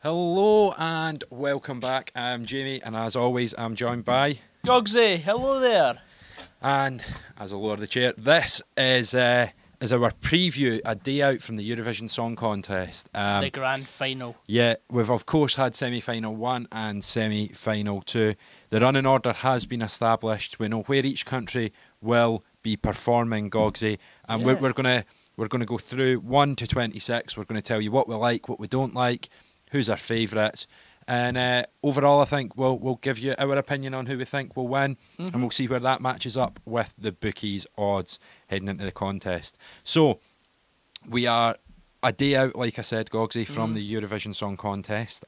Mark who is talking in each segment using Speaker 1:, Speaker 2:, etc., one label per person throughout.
Speaker 1: Hello and welcome back. I'm Jamie, and as always, I'm joined by.
Speaker 2: Goggsy, hello there.
Speaker 1: And as a Lord of the Chair, this is our preview, a day out from the Eurovision Song Contest.
Speaker 2: The grand final.
Speaker 1: Yeah, we've of course had semi-final 1 and semi-final 2. The running order has been established. We know where each country will be performing, Goggsy, and
Speaker 2: Yeah.
Speaker 1: we're gonna go through 1 to 26. We're going to tell you what we like, what we don't like, who's our favourites, and overall, I think we'll give you our opinion on who we think will win, and we'll see where that matches up with the bookies' odds heading into the contest. So we are a day out, like I said, Goggsy, from the Eurovision Song Contest,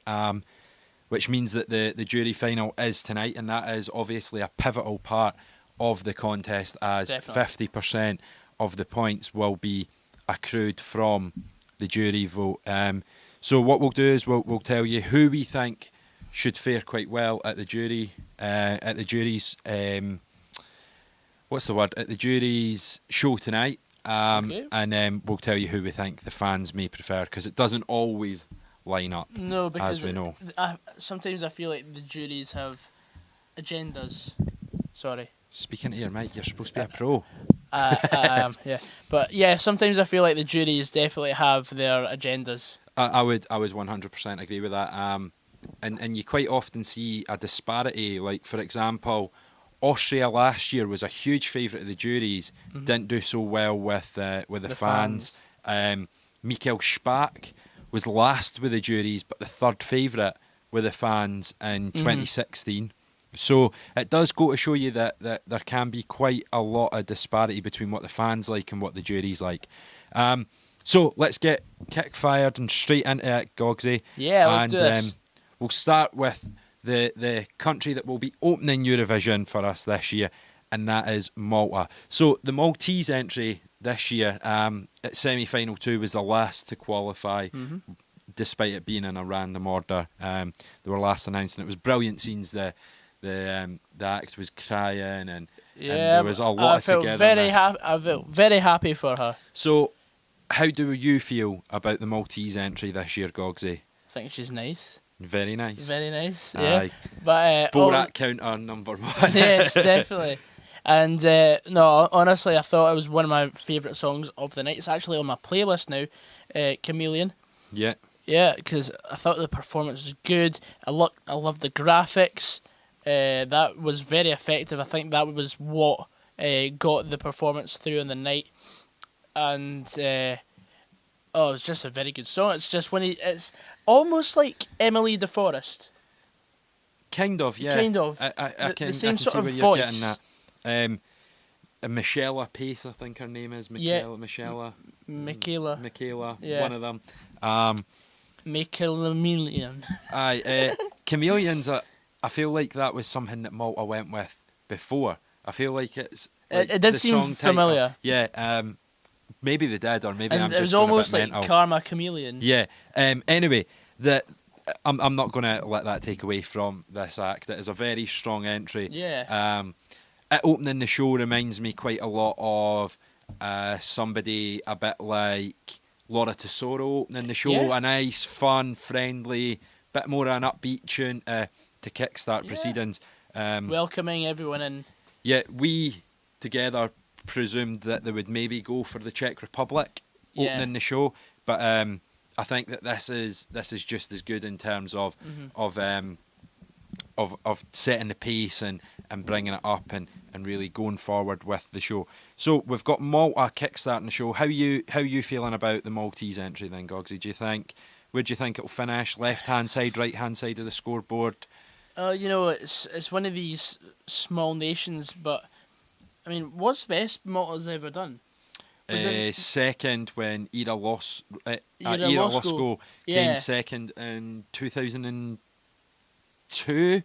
Speaker 1: which means that the jury final is tonight, and that is obviously a pivotal part of the contest, as
Speaker 2: Definitely.
Speaker 1: 50% of the points will be accrued from the jury vote. So what we'll do is we'll tell you who we think should fare quite well at the jury's at the jury's show tonight,
Speaker 2: Okay.
Speaker 1: and then we'll tell you who we think the fans may prefer, because it doesn't always line up.
Speaker 2: No, because
Speaker 1: As we know.
Speaker 2: sometimes I feel like the juries have agendas. Sorry.
Speaker 1: Speaking to your mic, you're supposed to be a pro.
Speaker 2: I am, yeah. But yeah, sometimes I feel like the juries definitely have their agendas.
Speaker 1: I would 100% agree with that. And you quite often see a disparity. Like, for example, Austria last year was a huge favourite of the juries, didn't do so well with the fans. Michael Spack was last with the juries, but the third favourite with the fans in 2016. So it does go to show you that there can be quite a lot of disparity between what the fans like and what the juries like. So let's get kick-fired and straight into it, Goggsy.
Speaker 2: Yeah, let's do this.
Speaker 1: We'll start with the country that will be opening Eurovision for us this year, and that is Malta. So the Maltese entry this year at semi-final 2 was the last to qualify, despite it being in a random order. They were last announced, and it was brilliant scenes. The act was crying, and there was a lot of togetherness.
Speaker 2: I felt very happy for her.
Speaker 1: So, how do you feel about the Maltese entry this year, Goggsy?
Speaker 2: I think she's nice.
Speaker 1: Very nice.
Speaker 2: Very nice, yeah.
Speaker 1: Aye.
Speaker 2: But
Speaker 1: Borat counter number 1.
Speaker 2: yes, definitely. And no, honestly, I thought it was one of my favourite songs of the night. It's actually on my playlist now, Chameleon.
Speaker 1: Yeah.
Speaker 2: Yeah, because I thought the performance was good. I loved the graphics. That was very effective. I think that was what got the performance through in the night. And it was just a very good song. It's just it's almost like Emily DeForest.
Speaker 1: Kind of, yeah.
Speaker 2: Kind of.
Speaker 1: I can
Speaker 2: same
Speaker 1: see
Speaker 2: sort of
Speaker 1: where you're
Speaker 2: voice.
Speaker 1: getting that. Michela Pace, I think her name is. Michaela.
Speaker 2: Yeah.
Speaker 1: One of them.
Speaker 2: Chameleon.
Speaker 1: Aye, Chameleons, I feel like that was something that Malta went with before. I feel like it's... Like
Speaker 2: It did
Speaker 1: the
Speaker 2: seem
Speaker 1: song title.
Speaker 2: familiar.
Speaker 1: Yeah, maybe they did, or maybe
Speaker 2: And
Speaker 1: I'm
Speaker 2: it
Speaker 1: just
Speaker 2: was
Speaker 1: going
Speaker 2: almost
Speaker 1: a bit
Speaker 2: like
Speaker 1: mental.
Speaker 2: Karma Chameleon.
Speaker 1: Yeah. Anyway, I'm not going to let that take away from this act. It is a very strong entry.
Speaker 2: Yeah.
Speaker 1: It opening the show reminds me quite a lot of somebody a bit like Laura Tesoro opening the show.
Speaker 2: Yeah.
Speaker 1: A nice, fun, friendly, bit more of an upbeat tune to kickstart proceedings.
Speaker 2: Welcoming everyone in.
Speaker 1: Yeah, we together presumed that they would maybe go for the Czech Republic opening the show, but I think that this is just as good in terms of setting the pace and bringing it up and really going forward with the show. So we've got Malta kickstarting the show. How you feeling about the Maltese entry then, Goggsy? Where do you think it'll finish? Left hand side, right hand side of the scoreboard?
Speaker 2: It's one of these small nations, but I mean, what's the best Malta's ever done?
Speaker 1: Second when Ira Losco
Speaker 2: Yeah.
Speaker 1: came second in 2002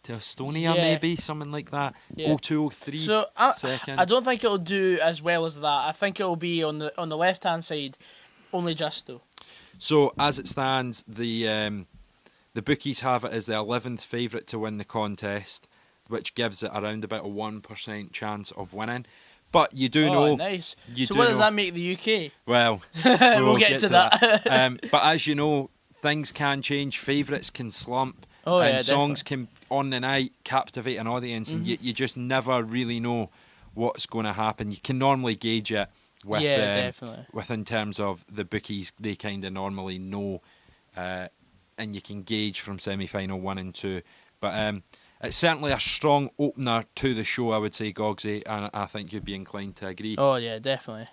Speaker 1: to Estonia,
Speaker 2: Yeah.
Speaker 1: maybe something like that.
Speaker 2: Yeah.
Speaker 1: 0203
Speaker 2: So
Speaker 1: second.
Speaker 2: I don't think it'll do as well as that. I think it'll be on the left hand side, only just though.
Speaker 1: So as it stands, the bookies have it as the 11th favourite to win the contest, which gives it around about a 1% chance of winning. But you do know...
Speaker 2: Nice.
Speaker 1: You
Speaker 2: so
Speaker 1: do
Speaker 2: what does
Speaker 1: know,
Speaker 2: that make the UK?
Speaker 1: Well,
Speaker 2: We'll get to that.
Speaker 1: But as you know, things can change, favourites can slump,
Speaker 2: Oh,
Speaker 1: and
Speaker 2: yeah,
Speaker 1: songs can, on the night, captivate an audience, and you just never really know what's going to happen. You can normally gauge it with,
Speaker 2: definitely.
Speaker 1: in terms of the bookies, they kind of normally know, and you can gauge from semi-final 1 and 2. But it's certainly a strong opener to the show, I would say, Goggsy, and I think you'd be inclined to agree.
Speaker 2: Oh, yeah, definitely.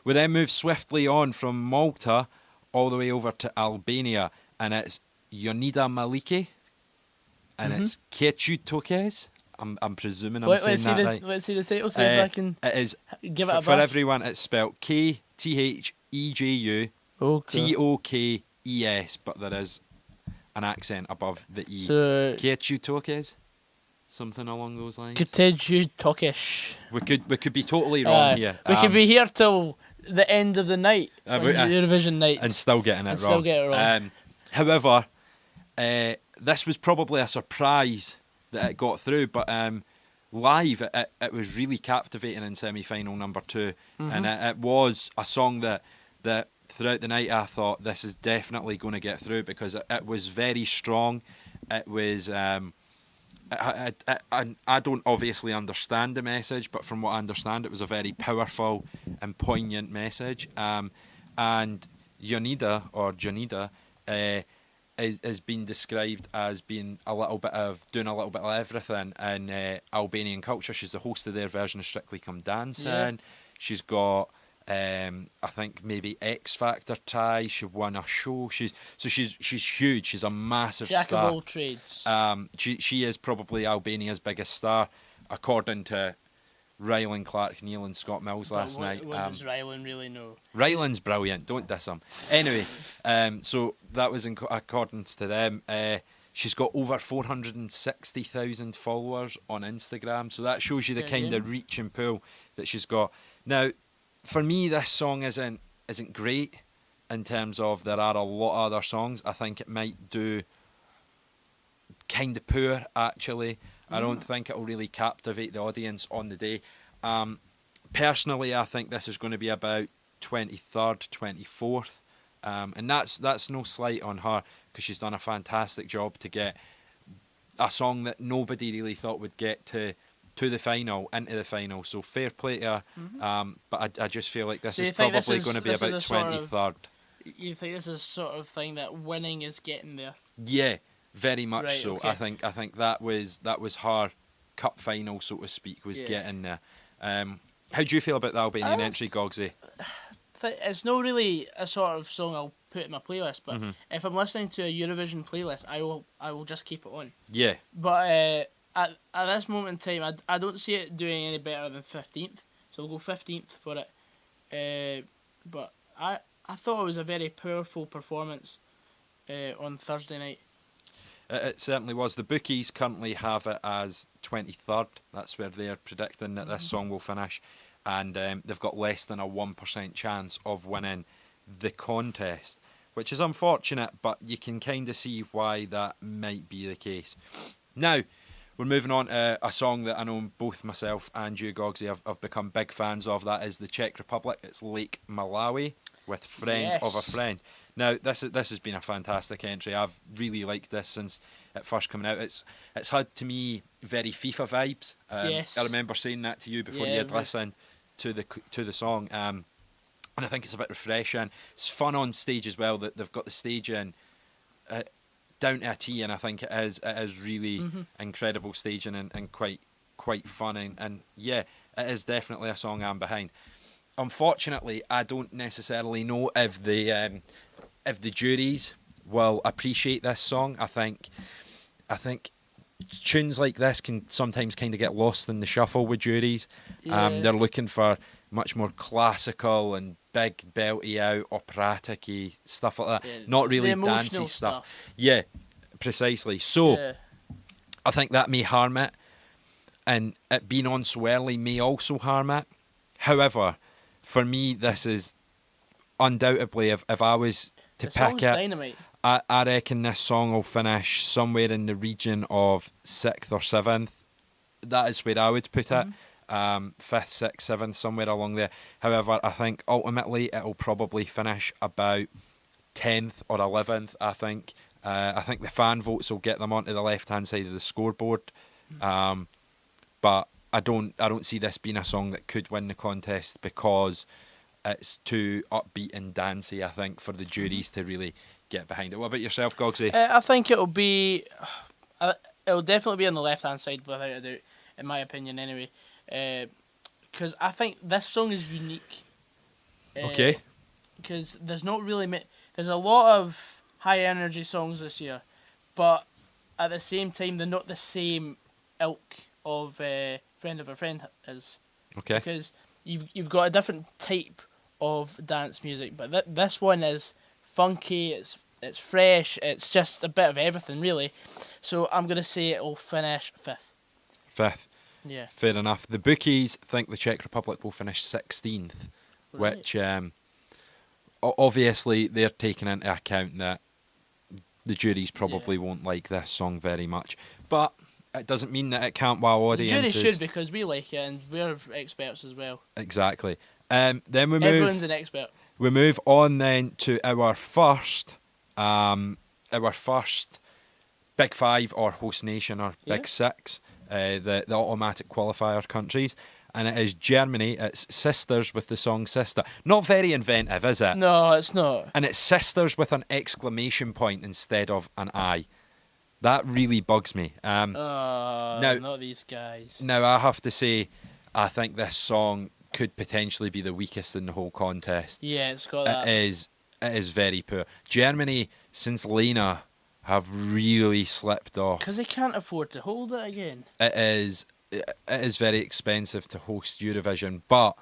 Speaker 1: We then move swiftly on from Malta all the way over to Albania, and it's Yonida Maliki, and it's Ketutokes. I'm presuming I'm saying that right.
Speaker 2: Let's see the title, see if I can
Speaker 1: it is,
Speaker 2: give it a
Speaker 1: for
Speaker 2: bash.
Speaker 1: everyone, it's spelled KTHEJU TOKES, but there is an accent above the E.
Speaker 2: So
Speaker 1: Ketutokes? Something along those lines.
Speaker 2: Ketutokes.
Speaker 1: We could be totally wrong here.
Speaker 2: We could be here till the end of the night, on Eurovision night,
Speaker 1: and still getting it wrong.
Speaker 2: Still get it wrong.
Speaker 1: However, this was probably a surprise that it got through, but live it was really captivating in semi-final number 2, and it was a song that throughout the night I thought this is definitely going to get through, because it was very strong. It was I don't obviously understand the message, but from what I understand, it was a very powerful and poignant message. And Yonida, or Jonida, has been described as being doing a little bit of everything in Albanian culture. She's the host of their version of Strictly Come Dancing.
Speaker 2: Yeah.
Speaker 1: She's got I think maybe X Factor tie. She won a show. She's huge. She's a massive
Speaker 2: Jack
Speaker 1: star.
Speaker 2: of all trades.
Speaker 1: She is probably Albania's biggest star, according to Rylan Clark, Neil and Scott Mills last night.
Speaker 2: What does Rylan really know?
Speaker 1: Rylan's brilliant. Don't diss him. Anyway, so that was in accordance to them. She's got over 460,000 followers on Instagram, so that shows you the kind of reach and pull that she's got. Now, for me, this song isn't great in terms of there are a lot of other songs. I think it might do kind of poor, actually. I don't think it'll really captivate the audience on the day. Personally, I think this is going to be about 23rd, 24th. And that's no slight on her, because she's done a fantastic job to get a song that nobody really thought would get into the final. So fair play to her. But I just feel like this is probably going to be about 23rd.
Speaker 2: You think this is sort of thing that winning is getting there?
Speaker 1: Yeah, very much
Speaker 2: Right,
Speaker 1: so.
Speaker 2: okay.
Speaker 1: I think that was her cup final, so to speak, was getting there. How do you feel about the Albanian entry, Goggsy?
Speaker 2: It's not really a sort of song I'll put in my playlist, but if I'm listening to a Eurovision playlist, I will just keep it on.
Speaker 1: Yeah.
Speaker 2: But at this moment in time, I don't see it doing any better than 15th, so we'll go 15th for it. But I thought it was a very powerful performance on Thursday night.
Speaker 1: It certainly was. The bookies currently have it as 23rd. That's where they're predicting that this song will finish. And they've got less than a 1% chance of winning the contest, which is unfortunate, but you can kind of see why that might be the case. Now, we're moving on to a song that I know both myself and you, Goggsy, have become big fans of. That is the Czech Republic. It's Lake Malawi with Friend of a Friend. Now, this has been a fantastic entry. I've really liked this since it first coming out. It's had, to me, very FIFA vibes.
Speaker 2: Yes.
Speaker 1: I remember saying that to you before you had listened to the song. And I think it's a bit refreshing. It's fun on stage as well. That they've got the stage in down to a T, and I think it is really incredible staging and quite fun. And yeah, it is definitely a song I'm behind. Unfortunately, I don't necessarily know if the juries will appreciate this song. I think tunes like this can sometimes kind of get lost in the shuffle with juries.
Speaker 2: Yeah.
Speaker 1: They're looking for much more classical and big belty out operatic-y stuff like that.
Speaker 2: Yeah,
Speaker 1: not really
Speaker 2: the emotional
Speaker 1: dancey stuff. Yeah, precisely. So I think that may harm it, and it being on so early may also harm it. However, for me, this is undoubtedly, if I was to pick it,
Speaker 2: dynamite.
Speaker 1: I reckon this song will finish somewhere in the region of 6th or 7th. That is where I would put it. 5th, 6th, 7th, somewhere along there. However, I think ultimately it'll probably finish about 10th or 11th, I think. I think the fan votes will get them onto the left-hand side of the scoreboard. But I don't see this being a song that could win the contest because it's too upbeat and dancey, I think, for the juries to really get behind it. What about yourself, Gogsy?
Speaker 2: I think it'll definitely be on the left-hand side, without a doubt, in my opinion, anyway. Because I think this song is unique.
Speaker 1: Okay.
Speaker 2: Because there's not really... There's a lot of high-energy songs this year, but at the same time, they're not the same ilk of Friend of a Friend is.
Speaker 1: Okay.
Speaker 2: Because you've got a different type of dance music, but this one is funky, it's fresh, it's just a bit of everything, really. So I'm going to say it'll finish 5th.
Speaker 1: 5th.
Speaker 2: Yeah.
Speaker 1: Fair enough. The bookies think the Czech Republic will finish 16th,
Speaker 2: Right.
Speaker 1: which obviously they're taking into account that the juries probably won't like this song very much. But it doesn't mean that it can't wow audiences.
Speaker 2: The jury should, because we like it and we're experts as well.
Speaker 1: Exactly. Then we move.
Speaker 2: Everyone's an expert.
Speaker 1: We move on then to our first Big Five or host nation or Big Six, the automatic qualifier countries, and it is Germany. It's Sisters with the song Sister. Not very inventive, is it?
Speaker 2: No, it's not.
Speaker 1: And it's Sisters with an exclamation point instead of an I. That really bugs me.
Speaker 2: Not these guys.
Speaker 1: Now, I have to say, I think this song could potentially be the weakest in the whole contest.
Speaker 2: Yeah, it's got that.
Speaker 1: It is very poor. Germany, since Lena, have really slipped off.
Speaker 2: Because they can't afford to hold it again.
Speaker 1: It is very expensive to host Eurovision, but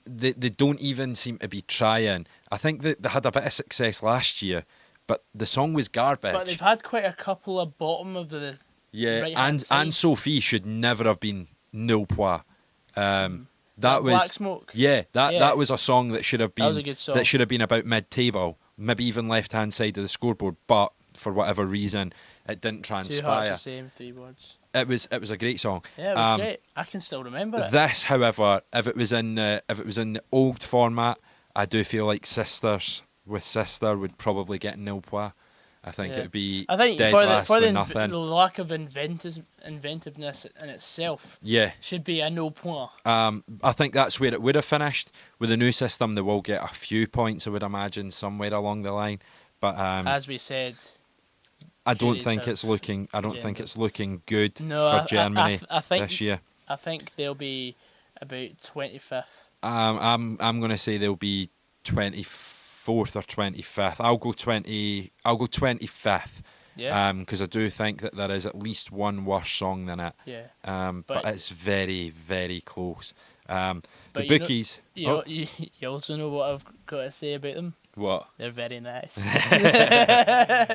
Speaker 1: they don't even seem to be trying. I think that they had a bit of success last year, but the song was garbage.
Speaker 2: But they've had quite a couple of bottom of the right-hand side.
Speaker 1: and Sophie should never have been nil point. That was
Speaker 2: Black Smoke.
Speaker 1: Yeah, that was a song that should have been.
Speaker 2: That was a good song.
Speaker 1: That should have been about mid-table, maybe even left-hand side of the scoreboard. But for whatever reason, it didn't transpire.
Speaker 2: 2 hearts the same, 3 words.
Speaker 1: It was a great song.
Speaker 2: Yeah, it was great. I can still remember it.
Speaker 1: This, however, if it was in the old format, I do feel like Sisters with Sister would probably get nil point. I think it'd be dead last with nothing.
Speaker 2: The lack of inventiveness in itself should be a no point.
Speaker 1: I think that's where it would have finished. With the new system, they will get a few points, I would imagine, somewhere along the line. But
Speaker 2: as we said,
Speaker 1: I don't think it's looking good for Germany this year.
Speaker 2: I think they'll be about 25th.
Speaker 1: I'm going to say they'll be 24th or 25th. I'll go 25th.
Speaker 2: Yeah.
Speaker 1: Because I do think that there is at least one worse song than it.
Speaker 2: Yeah.
Speaker 1: But it's very, very close. The
Speaker 2: but
Speaker 1: bookies.
Speaker 2: You also know what I've got to say about them.
Speaker 1: What?
Speaker 2: They're very nice.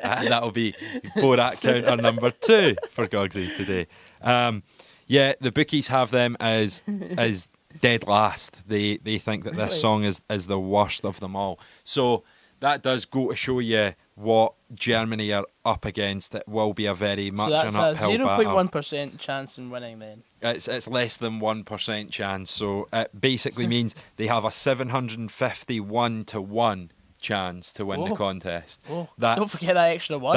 Speaker 1: That'll be Borat counter number 2 for Gogsy today. The bookies have them as dead last. They think that this song is the worst of them all. So that does go to show you what Germany are up against. It will be a very much an uphill battle.
Speaker 2: So that's a 0.1% chance in winning then.
Speaker 1: It's less than 1% chance. So it basically means they have a 751 to 1 chance to win the contest.
Speaker 2: Don't forget that extra 1.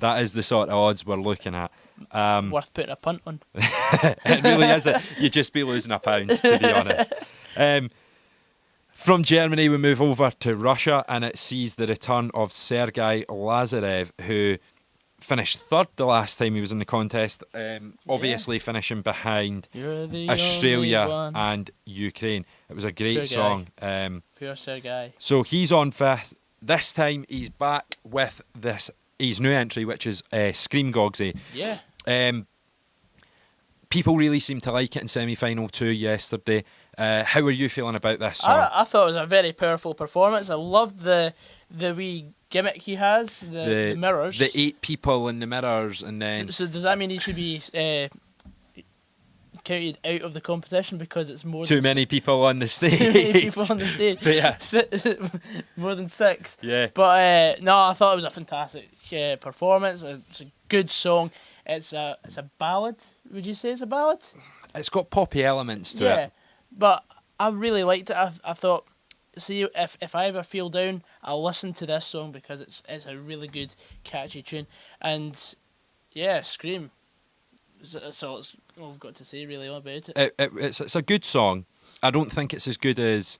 Speaker 1: That is the sort of odds we're looking at.
Speaker 2: Worth putting a punt on.
Speaker 1: It really isn't. You'd just be losing a pound, to be honest. From Germany, we move over to Russia, and it sees the return of Sergei Lazarev, who finished 3rd the last time he was in the contest, obviously finishing behind Australia and Ukraine. It was a great song.
Speaker 2: Poor Sergei.
Speaker 1: So he's on 5th. This time he's back with his new entry, which is Scream Gogsy.
Speaker 2: Yeah.
Speaker 1: People really seem to like it in semi-final 2 yesterday. How are you feeling about this song?
Speaker 2: I thought it was a very powerful performance. I loved the wee gimmick he has, the mirrors.
Speaker 1: The 8 people in the mirrors, and then...
Speaker 2: So does that mean he should be counted out of the competition because it's more
Speaker 1: too many people on the stage?
Speaker 2: Too many people on the stage.
Speaker 1: Yeah.
Speaker 2: More than 6.
Speaker 1: Yeah.
Speaker 2: But no, I thought it was a fantastic performance. It's a good song. It's a ballad. Would you say it's a ballad?
Speaker 1: It's got poppy elements to it.
Speaker 2: But I really liked it. I thought see if I ever feel down, I'll listen to this song because it's a really good, catchy tune. And yeah, Scream. That's all I've got to say really about it.
Speaker 1: It's a good song. I don't think it's as good as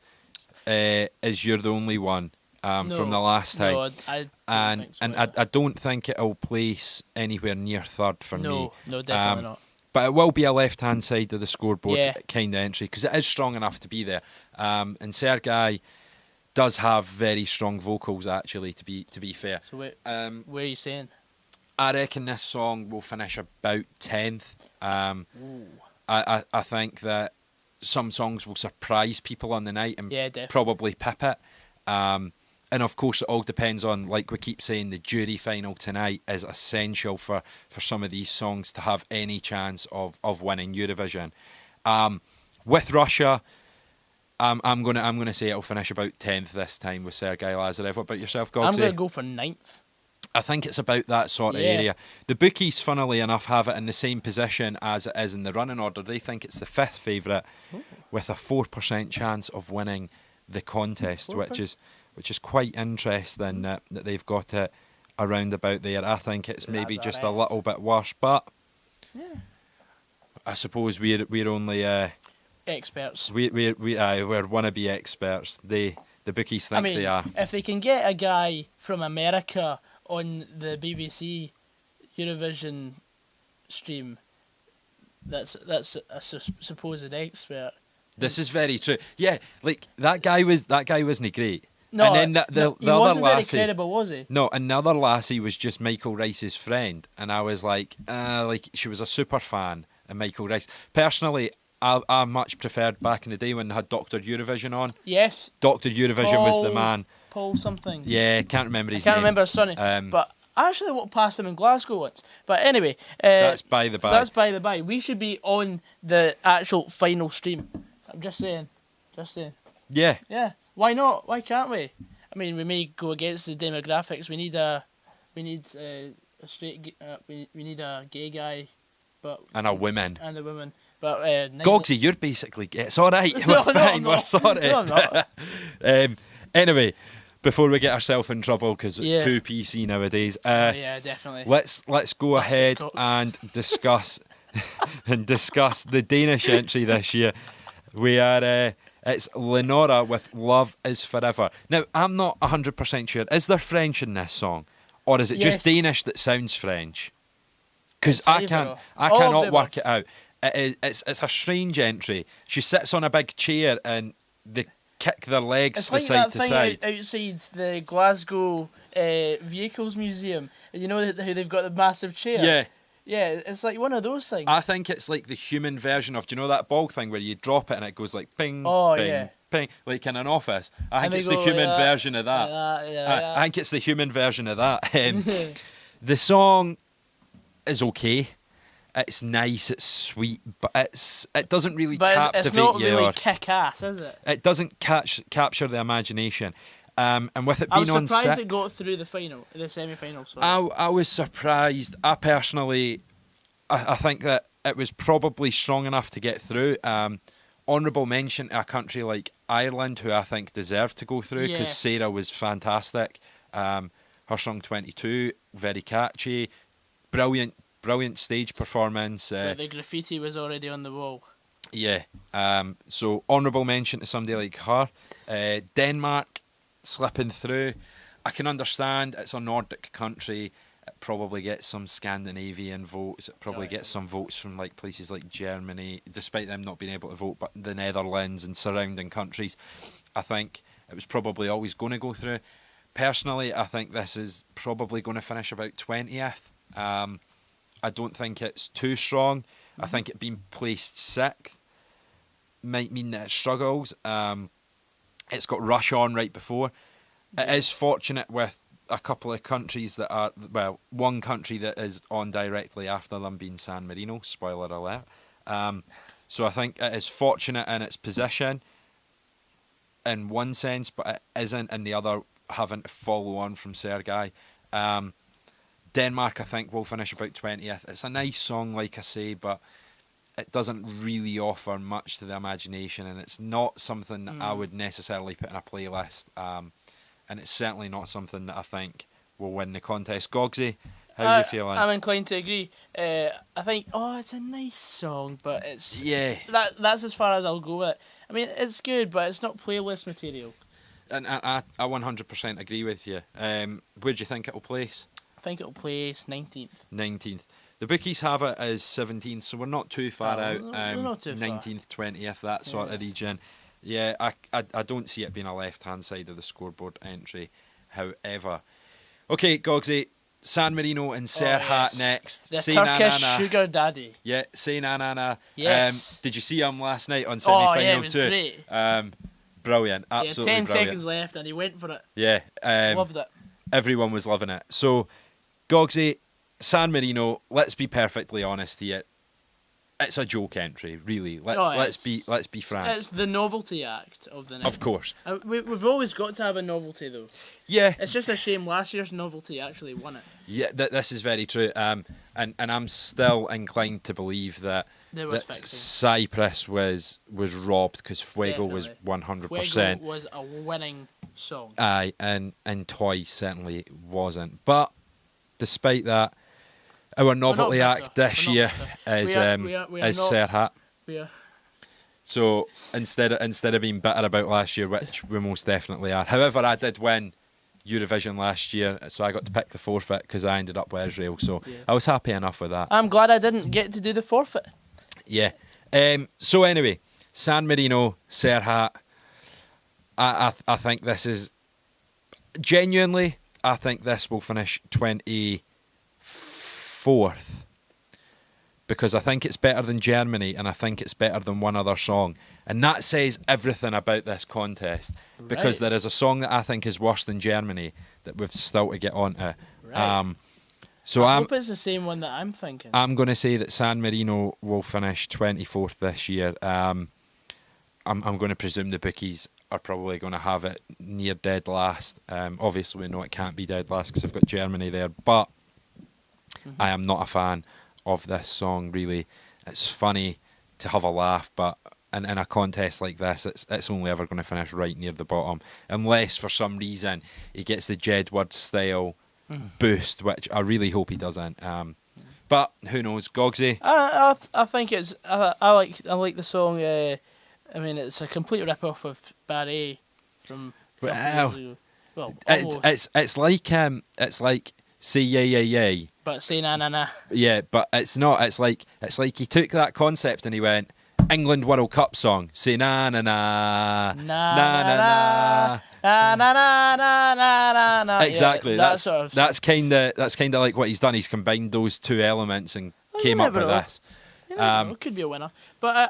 Speaker 1: You're the Only One from the last time.
Speaker 2: No, I don't think so.
Speaker 1: And I don't think it'll place anywhere near third for me.
Speaker 2: No, definitely not.
Speaker 1: But it will be a left-hand side of the scoreboard
Speaker 2: Yeah.
Speaker 1: kind of entry because it is strong enough to be there. And Sergei does have very strong vocals, actually, to be fair.
Speaker 2: So where are you saying?
Speaker 1: I reckon this song will finish about 10th. I think that some songs will surprise people on the night and probably pip it. And of course, it all depends on, like we keep saying, the jury final tonight is essential for some of these songs to have any chance of winning Eurovision. With Russia, I'm gonna say it'll finish about 10th this time with Sergei Lazarev. What about yourself, Goggsy?
Speaker 2: I'm gonna go for 9th.
Speaker 1: I think it's about that sort of area. The bookies, funnily enough, have it in the same position as it is in the running order. They think it's the 5th favourite with a 4% chance of winning the contest, which is quite interesting that they've got it around about there. I think it's maybe just a little bit worse, but I suppose we're only
Speaker 2: experts.
Speaker 1: We're wannabe experts. The bookies think they are.
Speaker 2: If they can get a guy from America on the BBC Eurovision stream, that's a supposed expert.
Speaker 1: This is very true. Yeah, like that guy wasn't great.
Speaker 2: No,
Speaker 1: and then the
Speaker 2: he
Speaker 1: other
Speaker 2: wasn't
Speaker 1: lassie,
Speaker 2: very credible, was he?
Speaker 1: No, another lassie was just Michael Rice's friend, and I was like she was a super fan of Michael Rice. Personally, I much preferred back in the day when they had Dr. Eurovision on.
Speaker 2: Yes.
Speaker 1: Dr. Eurovision was the man.
Speaker 2: Paul something.
Speaker 1: Yeah, can't remember his name.
Speaker 2: I can't remember his surname. But I actually walked past him in Glasgow once. But anyway.
Speaker 1: That's by the by.
Speaker 2: That's by the by. We should be on the actual final stream. I'm just saying.
Speaker 1: Yeah.
Speaker 2: Yeah. Why not? Why can't we? I mean, we may go against the demographics. We need a straight. We need a gay guy, and a woman. But
Speaker 1: Goggsy, you're basically it's all right.
Speaker 2: No,
Speaker 1: We're fine.
Speaker 2: No,
Speaker 1: we're sorry.
Speaker 2: No, I'm not.
Speaker 1: Anyway, before we get ourselves in trouble because it's too PC nowadays.
Speaker 2: Yeah, definitely.
Speaker 1: Let's go ahead and discuss the Danish entry this year. We are. It's Lenora with Love Is Forever. Now, I'm not 100% sure. Is there French in this song? Or is it just Danish that sounds French? Because I cannot work it out. It's a strange entry. She sits on a big chair and they kick their legs
Speaker 2: it's like
Speaker 1: side to side.
Speaker 2: Outside the Glasgow Vehicles Museum. And you know how they've got the massive chair?
Speaker 1: Yeah.
Speaker 2: Yeah, it's like one of those things.
Speaker 1: I think it's like the human version of, do you know that ball thing where you drop it and it goes like ping, ping, ping, like in an office? I think it's the human version of that. I think it's the human version of that. The song is okay. It's nice, it's sweet, but it doesn't really captivate
Speaker 2: it's not
Speaker 1: you.
Speaker 2: Really kick-ass, is it?
Speaker 1: It doesn't capture the imagination. And with it being on 6...
Speaker 2: I was surprised it got through the semi-final. Sorry.
Speaker 1: I was surprised. I personally, I think that it was probably strong enough to get through. Honourable mention to a country like Ireland, who I think deserved to go through, because Sarah was fantastic. Her song 22, very catchy, brilliant stage performance.
Speaker 2: But the graffiti was already on the wall.
Speaker 1: Yeah. So honourable mention to somebody like her. Denmark slipping through. I can understand it's a Nordic country. It probably gets some Scandinavian votes. It probably gets some votes from like places like Germany, despite them not being able to vote, but the Netherlands and surrounding countries. I think it was probably always going to go through. Personally, I think this is probably going to finish about 20th. I don't think it's too strong. I think it being placed 6th might mean that it struggles. It's got Russia on right before. It is fortunate with a couple of countries that are, well, one country that is on directly after them being San Marino, spoiler alert. So I think it is fortunate in its position in one sense, but it isn't in the other, having to follow on from Sergei. Denmark, I think, will finish about 20th. It's a nice song, like I say, but it doesn't really offer much to the imagination, and it's not something that I would necessarily put in a playlist. And it's certainly not something that I think will win the contest. Goggsy, how are you feeling?
Speaker 2: I'm inclined to agree. I think, it's a nice song, but it's...
Speaker 1: Yeah.
Speaker 2: That's as far as I'll go with it. I mean, it's good, but it's not playlist material.
Speaker 1: And I 100% agree with you. Where do you think it'll place?
Speaker 2: I think it'll place 19th.
Speaker 1: 19th. The bookies have it as 17th, so we're not too far out.
Speaker 2: We're not too
Speaker 1: 19th, 20th, that sort of region. Yeah, I don't see it being a left-hand side of the scoreboard entry, however. Okay, Goggsy, San Marino and Serhat next.
Speaker 2: The
Speaker 1: Say
Speaker 2: Turkish
Speaker 1: na, na, na.
Speaker 2: sugar daddy.
Speaker 1: Yeah, Say Na Na Na.
Speaker 2: Yes.
Speaker 1: Did you see him last night on semi-final
Speaker 2: it was
Speaker 1: too?
Speaker 2: great.
Speaker 1: Brilliant, absolutely
Speaker 2: 10
Speaker 1: brilliant.
Speaker 2: seconds left and he went for it.
Speaker 1: Yeah.
Speaker 2: Loved it.
Speaker 1: Everyone was loving it. So, Goggsy, San Marino, let's be perfectly honest here. It's a joke entry, really. Let's be frank.
Speaker 2: It's the novelty act of the night.
Speaker 1: Of course.
Speaker 2: We've always got to have a novelty though.
Speaker 1: Yeah.
Speaker 2: It's just a shame last year's novelty actually won it.
Speaker 1: Yeah, this is very true. And I'm still inclined to believe that
Speaker 2: Fixing.
Speaker 1: Cyprus was robbed because Fuego was
Speaker 2: Definitely.
Speaker 1: 100%.
Speaker 2: Fuego was a winning song.
Speaker 1: Aye, and Toy certainly wasn't. But despite that, our novelty act this year is Serhat.
Speaker 2: We are.
Speaker 1: So instead of being bitter about last year, which we most definitely are. However, I did win Eurovision last year, so I got to pick the forfeit because I ended up with Israel. So I was happy enough with that.
Speaker 2: I'm glad I didn't get to do the forfeit.
Speaker 1: Yeah. So anyway, San Marino, Serhat. I think this is genuinely. I think this will finish 24th because I think it's better than Germany and I think it's better than one other song, and that says everything about this contest because there is a song that I think is worse than Germany that we've still to get onto.
Speaker 2: Right.
Speaker 1: So
Speaker 2: I hope it's the same one that I'm thinking.
Speaker 1: I'm going to say that San Marino will finish 24th this year. I'm going to presume the bookies are probably going to have it near dead last. Obviously, we know it can't be dead last because I've got Germany there, but I am not a fan of this song, really. It's funny to have a laugh, but in a contest like this, it's only ever going to finish right near the bottom, unless for some reason he gets the Jedward style boost, which I really hope he doesn't. But who knows, Goggsy?
Speaker 2: I think it's I like the song. I mean, it's a complete rip-off of Barry from.
Speaker 1: Well,
Speaker 2: almost.
Speaker 1: it's like say yeah.
Speaker 2: But say na na na.
Speaker 1: Yeah, but it's not. It's like he took that concept and he went England World Cup song. Say na na na na na na
Speaker 2: na na na na na.
Speaker 1: Exactly.
Speaker 2: Yeah,
Speaker 1: that's kind of like what he's done. He's combined those two elements and came up with this.
Speaker 2: It could be a winner, but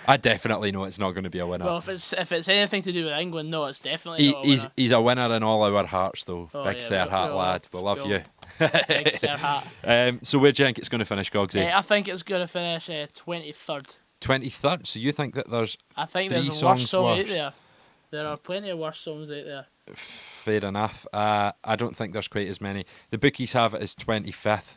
Speaker 1: I definitely know it's not going to be a winner.
Speaker 2: Well, if it's anything to do with England, no, it's definitely not a winner.
Speaker 1: He's a winner in all our hearts, though. Big Serhat lad, we love you.
Speaker 2: Big Serhat.
Speaker 1: So where do you think it's going to finish, Goggsy?
Speaker 2: I think it's going to finish 23rd.
Speaker 1: 23rd. So you think that there's?
Speaker 2: I think
Speaker 1: three
Speaker 2: there's a worse
Speaker 1: songs
Speaker 2: song
Speaker 1: worse?
Speaker 2: out there. There are plenty of worse songs out there.
Speaker 1: Fair enough. I don't think there's quite as many. The bookies have it as 25th.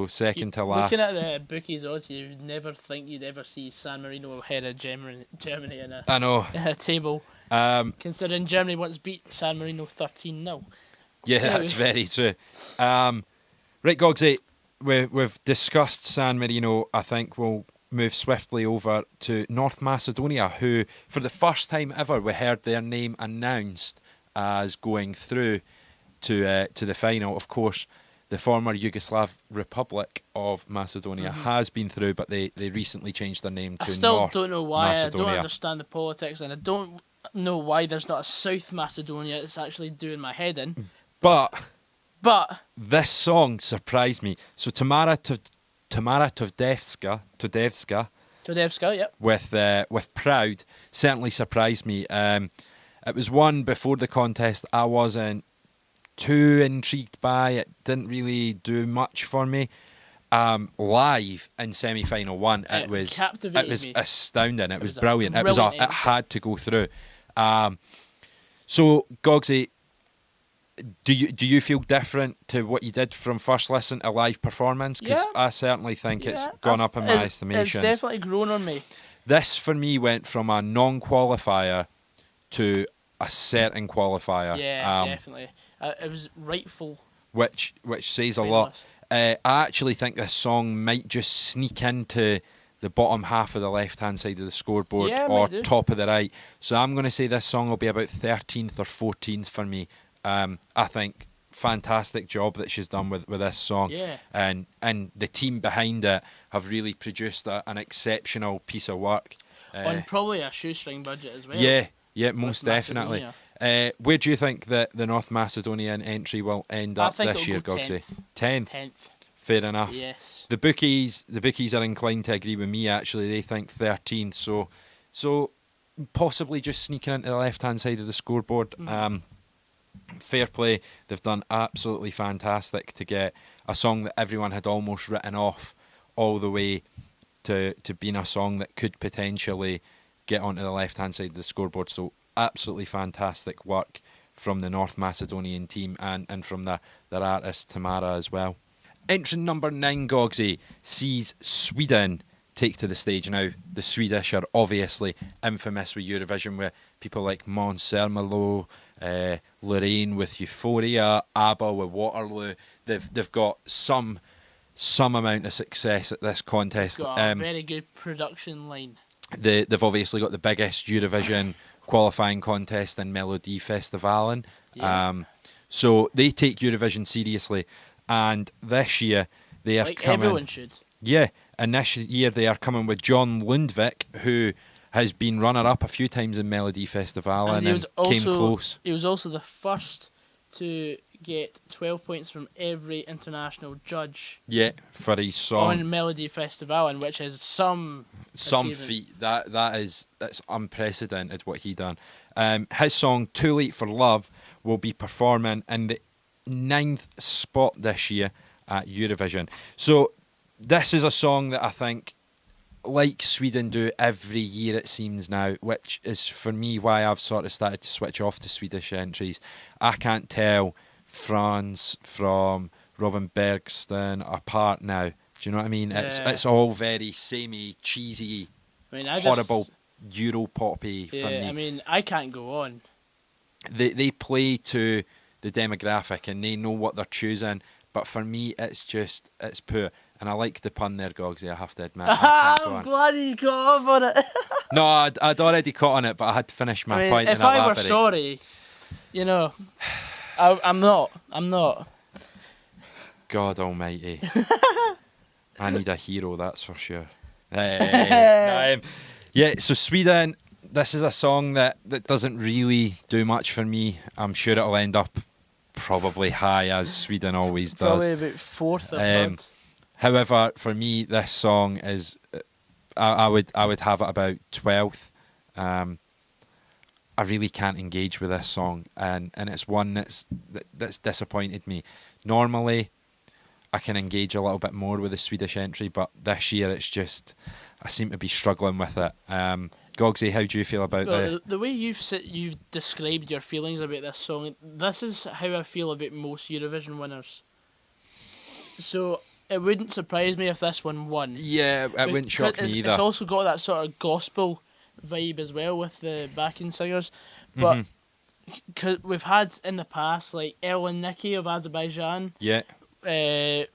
Speaker 1: Second to last.
Speaker 2: Looking at the bookies odds, you'd never think you'd ever see San Marino ahead of Germany in a table. Considering Germany once beat San Marino 13-0.
Speaker 1: Yeah, that's very true. Right, Goggsy, we've discussed San Marino. I think we'll move swiftly over to North Macedonia, who, for the first time ever, we heard their name announced as going through to the final. Of course, the former Yugoslav Republic of Macedonia has been through, but they recently changed their name to North Macedonia.
Speaker 2: I still don't know why. I don't understand the politics, and I don't know why there's not a South Macedonia. It's actually doing my head in.
Speaker 1: But
Speaker 2: this
Speaker 1: song surprised me. So Tamara Todevska,
Speaker 2: yep.
Speaker 1: with Proud certainly surprised me. It was one before the contest I wasn't too intrigued by. It didn't really do much for me. Live in semi-final one, it was astounding. It was brilliant. It had to go through. So Goggsy, Do you feel different to what you did from first listen to live performance? Because I certainly think it's gone up in my estimations.
Speaker 2: It's definitely grown on me.
Speaker 1: This for me went from a non-qualifier to a certain qualifier.
Speaker 2: Yeah, definitely. It was rightful.
Speaker 1: Which says a lot. I actually think this song might just sneak into the bottom half of the left-hand side of the scoreboard or top of the right. So I'm going to say this song will be about 13th or 14th for me. I think fantastic job that she's done with this song.
Speaker 2: Yeah.
Speaker 1: And the team behind it have really produced an exceptional piece of work.
Speaker 2: On probably a shoestring budget as well.
Speaker 1: Yeah, most definitely. Where do you think that the North Macedonian entry will end up this year, Goggsy? 10th. Fair enough.
Speaker 2: Yes.
Speaker 1: The bookies are inclined to agree with me, actually. They think 13th, so possibly just sneaking into the left-hand side of the scoreboard. Fair play. They've done absolutely fantastic to get a song that everyone had almost written off all the way to being a song that could potentially get onto the left-hand side of the scoreboard. So absolutely fantastic work from the North Macedonian team and from their artist Tamara as well. Entrant number 9, Goggsy, sees Sweden take to the stage. Now, the Swedish are obviously infamous with Eurovision, with people like Måns Zelmerlöw, Loreen with Euphoria, ABBA with Waterloo. They've got some amount of success at this contest.
Speaker 2: Got a very good production line.
Speaker 1: They've obviously got the biggest Eurovision qualifying contest in Melodifestivalen. So they take Eurovision seriously. And this year they are coming.
Speaker 2: Everyone should.
Speaker 1: Yeah, and this year they are coming with John Lundvik, who has been runner-up a few times in Melodifestivalen and came close.
Speaker 2: He was also the first to get 12 points from every international judge.
Speaker 1: Yeah, for his song
Speaker 2: on Melodifestivalen, which is some
Speaker 1: feat. That's unprecedented what he done. His song "Too Late for Love" will be performing in the 9th spot this year at Eurovision. So this is a song that I think, like Sweden do every year it seems now, which is for me why I've sort of started to switch off to Swedish entries. I can't tell France from Robin Bergsten apart now. Do you know what I mean?
Speaker 2: Yeah.
Speaker 1: It's all very samey, cheesy, horrible Euro poppy for me.
Speaker 2: I mean, I can't go on.
Speaker 1: They play to the demographic and they know what they're choosing, but for me it's poor. And I like the pun there, Goggsy, I have to admit.
Speaker 2: I'm glad you got off on it.
Speaker 1: No, I'd already caught on it, but I had to finish my point.
Speaker 2: If I were sorry, I'm not.
Speaker 1: God almighty. I need a hero, that's for sure. So Sweden, this is a song that doesn't really do much for me. I'm sure it'll end up probably high, as Sweden always does.
Speaker 2: Probably about 4th or 3rd.
Speaker 1: However, for me, this song is, I would have it about 12th. I really can't engage with this song, and it's one that's disappointed me. Normally, I can engage a little bit more with the Swedish entry, but this year it's just, I seem to be struggling with it. Goggsy, how do you feel about
Speaker 2: the way you've described your feelings about this song? This is how I feel about most Eurovision winners. So it wouldn't surprise me if this one won. Yeah,
Speaker 1: it wouldn't shock me either.
Speaker 2: It's also got that sort of gospel vibe as well with the backing singers. But cause we've had in the past like Ellen Nicky of Azerbaijan.
Speaker 1: Yeah.
Speaker 2: I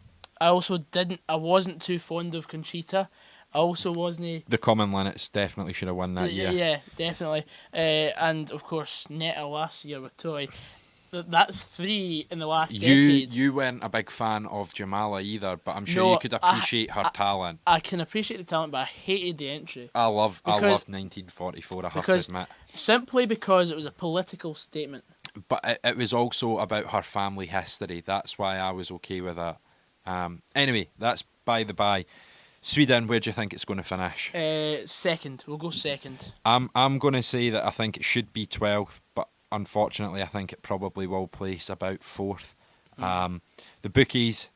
Speaker 2: wasn't too fond of Conchita. I also wasn't.
Speaker 1: The Common Linnets definitely should have won that year.
Speaker 2: Yeah, definitely. And of course Netta last year with Toy. That's 3 in the last decade.
Speaker 1: You weren't a big fan of Jamala either, but I'm sure you could appreciate her talent.
Speaker 2: I can appreciate the talent, but I hated the entry.
Speaker 1: I loved 1944, I have to admit.
Speaker 2: Simply because it was a political statement.
Speaker 1: But it was also about her family history. That's why I was okay with that. Anyway, that's by the by. Sweden, where do you think it's going to finish?
Speaker 2: 2nd. We'll go 2nd.
Speaker 1: I'm going to say that I think it should be 12th, but unfortunately I think it probably will place about 4th. The bookies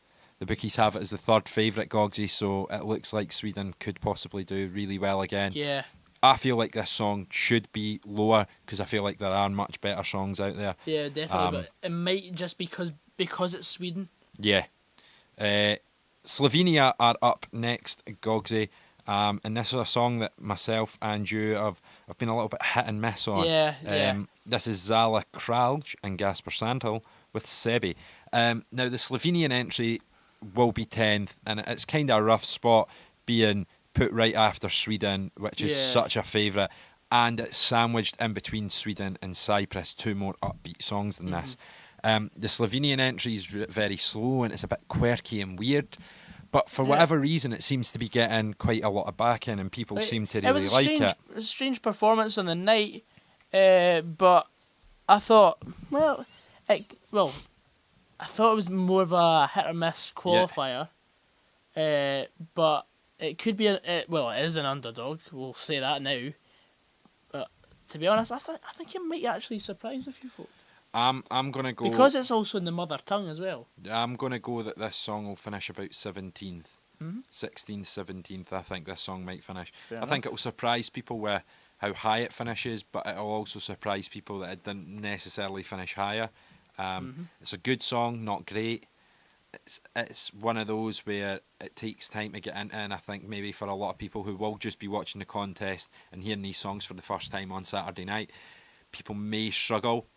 Speaker 1: have it as the 3rd favourite, Goggsy, so it looks like Sweden could possibly do really well again.
Speaker 2: Yeah.
Speaker 1: I feel like this song should be lower because I feel like there are much better songs out there.
Speaker 2: Yeah, definitely. But it might just because it's Sweden.
Speaker 1: Yeah. Slovenia are up next, Goggsy. And this is a song that myself and you have been a little bit hit and miss on.
Speaker 2: Yeah.
Speaker 1: This is Zala Kralj and Gasper Sandhill with Sebi. Now, the Slovenian entry will be 10th, and it's kind of a rough spot being put right after Sweden, which is such a favourite, and it's sandwiched in between Sweden and Cyprus, two more upbeat songs than this. The Slovenian entry is very slow and it's a bit quirky and weird, but for whatever reason it seems to be getting quite a lot of backing and people seem to really like it.
Speaker 2: It was a strange performance on the night, but I thought, I thought it was more of a hit or miss qualifier, but it could be it is an underdog. We'll say that now. But to be honest, I think it might actually surprise a few folk.
Speaker 1: I'm gonna go
Speaker 2: because it's also in the mother tongue as well.
Speaker 1: I'm gonna go that this song will finish about 17th, 16th, 17th. I think this song might finish. I think it will surprise people with how high it finishes, but it will also surprise people that it didn't necessarily finish higher. It's a good song, not great. It's one of those where it takes time to get into, and I think maybe for a lot of people who will just be watching the contest and hearing these songs for the first time on Saturday night, people may struggle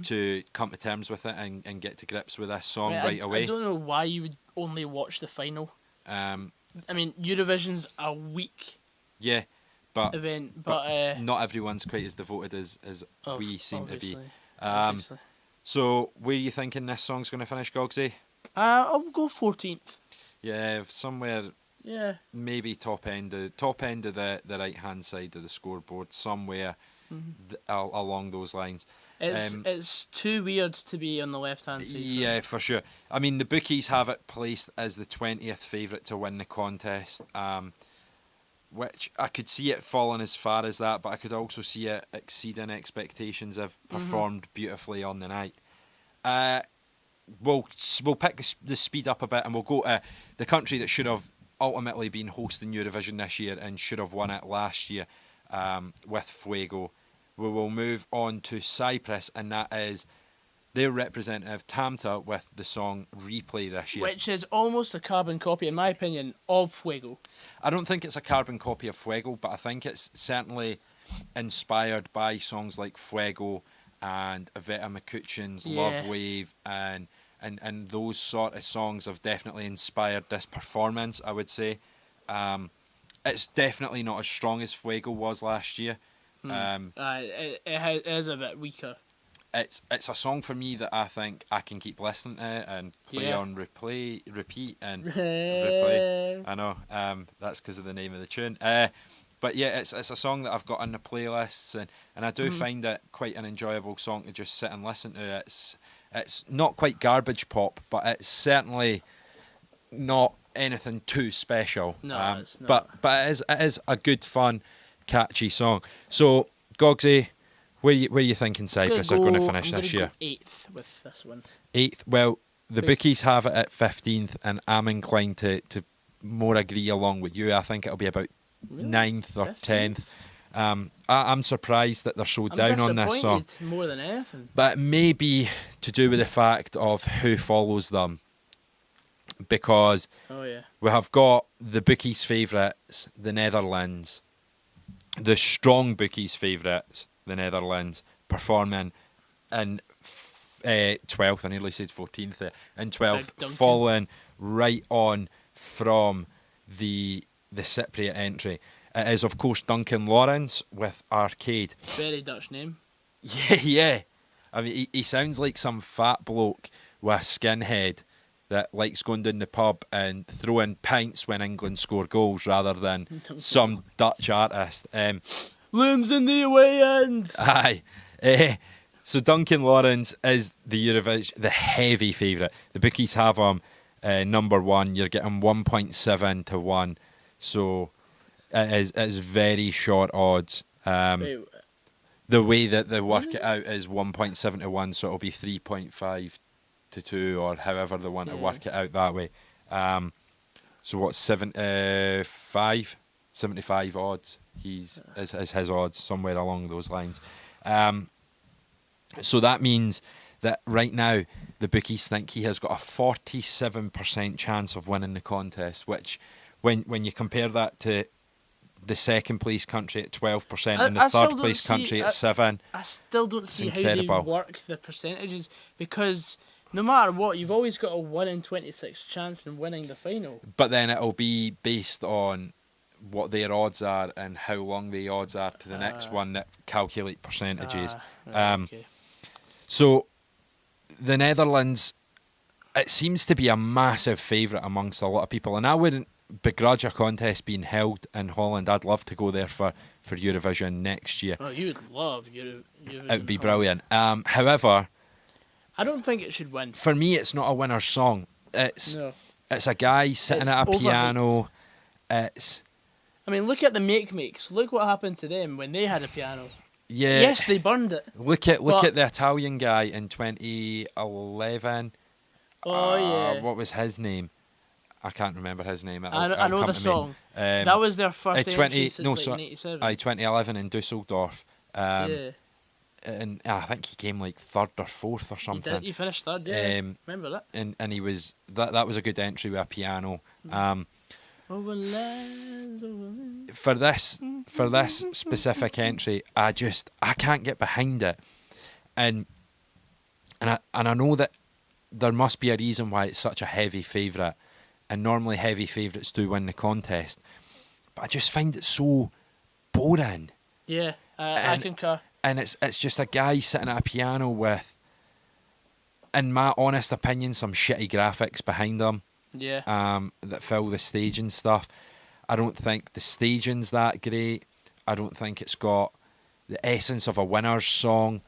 Speaker 1: to come to terms with it and get to grips with this song right away.
Speaker 2: I don't know why you would only watch the final. I mean, Eurovision's a week event, but
Speaker 1: not everyone's quite as devoted as we seem to be.
Speaker 2: Obviously.
Speaker 1: So where are you thinking this song's going to finish, Goggsy?
Speaker 2: I'll go 14th.
Speaker 1: Yeah, somewhere. Yeah. Maybe top end of the right hand side of the scoreboard, somewhere along those lines.
Speaker 2: It's too weird to be on the left hand side.
Speaker 1: Yeah, for sure. I mean, the bookies have it placed as the 20th favourite to win the contest, which I could see it falling as far as that, but I could also see it exceeding expectations if performed beautifully on the night. We'll pick the speed up a bit and we'll go to the country that should have ultimately been hosting Eurovision this year and should have won it last year with Fuego. We will move on to Cyprus, and that is their representative Tamta with the song Replay this year.
Speaker 2: Which is almost a carbon copy, in my opinion, of Fuego.
Speaker 1: I don't think it's a carbon copy of Fuego, but I think it's certainly inspired by songs like Fuego and Iveta Makuchin's Love Wave, and those sort of songs have definitely inspired this performance, I would say. It's definitely not as strong as Fuego was last year.
Speaker 2: It is a bit weaker.
Speaker 1: It's a song for me that I think I can keep listening to and play on repeat and replay. I know, that's because of the name of the tune. But yeah, it's a song that I've got on the playlists, and I do find it quite an enjoyable song to just sit and listen to. It's not quite garbage pop, but it's certainly not anything too special.
Speaker 2: No, it's not.
Speaker 1: But it is a good, fun, catchy song. So, Goggsy, where you thinking Cyprus are going to finish this year?
Speaker 2: Go 8th with this one.
Speaker 1: 8th. Well, the bookies have it at 15th, and I'm inclined to more agree along with you. I think it'll be about 9th or 10th. I'm surprised that they're so down on this song.
Speaker 2: More than anything.
Speaker 1: But it may be to do with the fact of who follows them. Because we have got the bookies' favourites, the Netherlands, the strong bookies' favourites, the Netherlands, performing in 12th, I nearly said 14th there, in 12th, following right on from the Cypriot entry. It is, of course, Duncan Lawrence with Arcade.
Speaker 2: Very Dutch name.
Speaker 1: Yeah. I mean, he sounds like some fat bloke with a skinhead that likes going down the pub and throwing pints when England score goals rather than some Dutch artist.
Speaker 2: Limbs in the away end.
Speaker 1: Aye. So Duncan Lawrence is the Eurovision, the heavy favourite. The bookies have him number 1. You're getting 1.7 to 1. So it is very short odds. The way that they work it out is 1.7 to 1, so it'll be 3.5 to 2, or however they want to work it out that way. So what's 75 odds he's is his odds somewhere along those lines. So that means that right now the bookies think he has got a 47% chance of winning the contest, which when you compare that to the second place country at 12% and the third place country at 7%.
Speaker 2: I still don't see
Speaker 1: incredible.
Speaker 2: how they work the percentages, because no matter what, you've always got a 1 in 26 chance in winning the final.
Speaker 1: But then it'll be based on what their odds are and how long the odds are to the next one that calculate percentages.
Speaker 2: Okay.
Speaker 1: So the Netherlands, it seems to be a massive favourite amongst a lot of people, and I wouldn't begrudge a contest being held in Holland. I'd love to go there for Eurovision next year.
Speaker 2: Oh, you would love Eurovision.
Speaker 1: It would be brilliant. However,
Speaker 2: I don't think it should win.
Speaker 1: For me, it's not a winner's song. It's a guy sitting at a piano. I
Speaker 2: mean, look at the Makes. Look what happened to them when they had a piano.
Speaker 1: Yeah.
Speaker 2: Yes, they burned it.
Speaker 1: Look at the Italian guy in 2011.
Speaker 2: Oh yeah.
Speaker 1: What was his name? I can't remember his name.
Speaker 2: I know the song. That was their first entry since 1987.
Speaker 1: 2011 in Dusseldorf.
Speaker 2: Yeah.
Speaker 1: And I think he came like third or fourth or something.
Speaker 2: He finished third, yeah. Remember that?
Speaker 1: And he was that was a good entry with a piano. For this specific entry, I can't get behind it, and I know that there must be a reason why it's such a heavy favourite, and normally heavy favourites do win the contest, but I just find it so boring.
Speaker 2: Yeah, I concur.
Speaker 1: And it's just a guy sitting at a piano with, in my honest opinion, some shitty graphics behind him.
Speaker 2: Yeah.
Speaker 1: That fill the stage and stuff. I don't think the staging's that great. I don't think it's got the essence of a winner's song.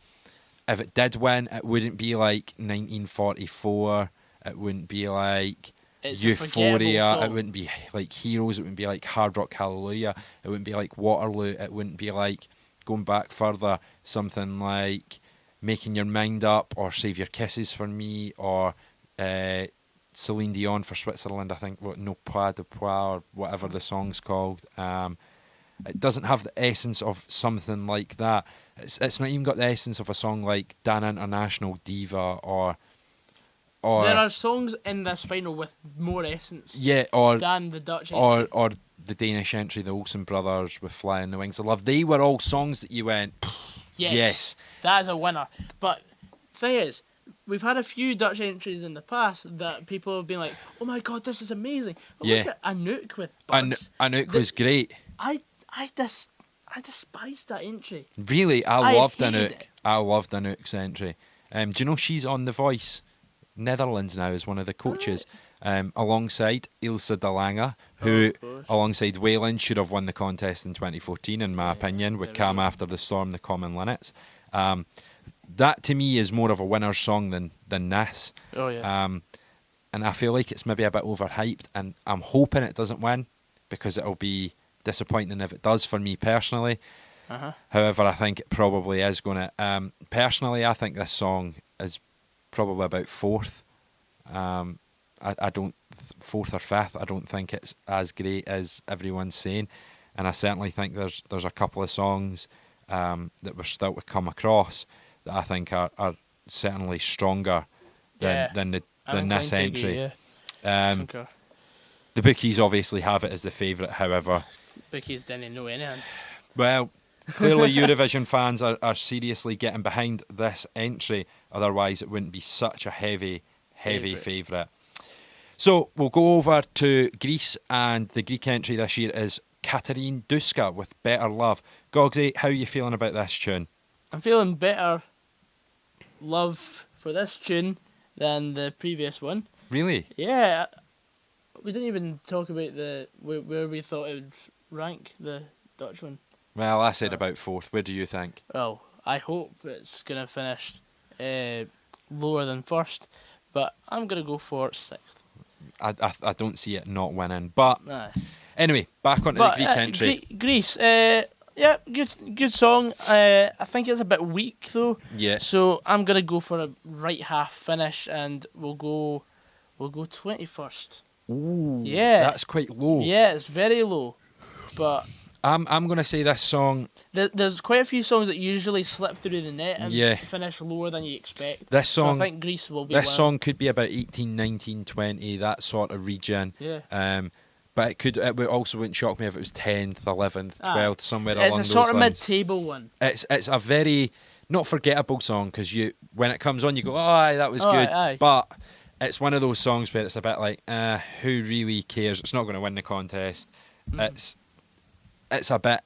Speaker 1: If it did win, it wouldn't be like 1944. It wouldn't be like Euphoria. It wouldn't be like Heroes. It wouldn't be like Hard Rock Hallelujah. It wouldn't be like Waterloo. It wouldn't be like, going back further, something like Making Your Mind Up or Save Your Kisses for Me or Celine Dion for Switzerland, I think, No Pas de Pois or whatever the song's called. It doesn't have the essence of something like that. It's not even got the essence of a song like Dan International Diva or
Speaker 2: there are songs in this final with more essence than the Dutch entry.
Speaker 1: Or the Danish entry, the Olsen Brothers with Fly in the Wings of Love. They were all songs that you went, yes. That
Speaker 2: is a winner. But thing is, we've had a few Dutch entries in the past that people have been like, oh my god, this is amazing. But look at Anouk with Birds.
Speaker 1: Anouk was great.
Speaker 2: I despised that entry.
Speaker 1: Really? I loved Anouk. I loved Anouk's entry. Do you know she's on The Voice Netherlands now as one of the coaches, alongside Ilse de Lange, who, alongside Wayland, should have won the contest in 2014, in my opinion, with Calm After the Storm, The Common Linnets. That, to me, is more of a winner's song than this.
Speaker 2: Oh, yeah.
Speaker 1: And I feel like it's maybe a bit overhyped, and I'm hoping it doesn't win, because it'll be disappointing if it does for me personally. However, I think it probably is going to. Personally, I think this song is probably about fourth. I don't, fourth or fifth. I don't think it's as great as everyone's saying, and I certainly think there's a couple of songs that we're still to come across that I think are certainly stronger than this entry. The bookies obviously have it as the favourite, however.
Speaker 2: Bookies didn't know anything.
Speaker 1: Well, clearly Eurovision fans are seriously getting behind this entry, otherwise it wouldn't be such a heavy favourite. So we'll go over to Greece, and the Greek entry this year is Katerine Duska with Better Love. Goggsy, how are you feeling about this tune? I'm feeling
Speaker 2: better love for this tune than the previous one.
Speaker 1: Really?
Speaker 2: Yeah. We didn't even talk about where we thought it would rank the Dutch one.
Speaker 1: Well, I said about fourth. Where do you think?
Speaker 2: Well, I hope it's going to finish lower than first, but I'm going to go for sixth.
Speaker 1: I don't see it not winning, but anyway, back onto the Greek entry.
Speaker 2: Greece, yeah, good song. I think it's a bit weak though.
Speaker 1: Yeah.
Speaker 2: So I'm going to go for a right half finish, and we'll go 21st.
Speaker 1: Ooh.
Speaker 2: Yeah.
Speaker 1: That's quite low.
Speaker 2: Yeah, it's very low, but
Speaker 1: I'm going to say this song.
Speaker 2: There's quite a few songs that usually slip through the net and finish lower than you expect.
Speaker 1: This song,
Speaker 2: so I think Greece will be.
Speaker 1: This song could be about 18, 19, 20, that sort of region.
Speaker 2: Yeah.
Speaker 1: But it also wouldn't shock me if it was 10th, 11th, 12th, somewhere along those lines.
Speaker 2: It's a sort of mid-table one.
Speaker 1: It's a very not forgettable song because when it comes on you go, oh, aye, that was good.
Speaker 2: Aye.
Speaker 1: But it's one of those songs where it's a bit like, who really cares? It's not going to win the contest. It's a bit,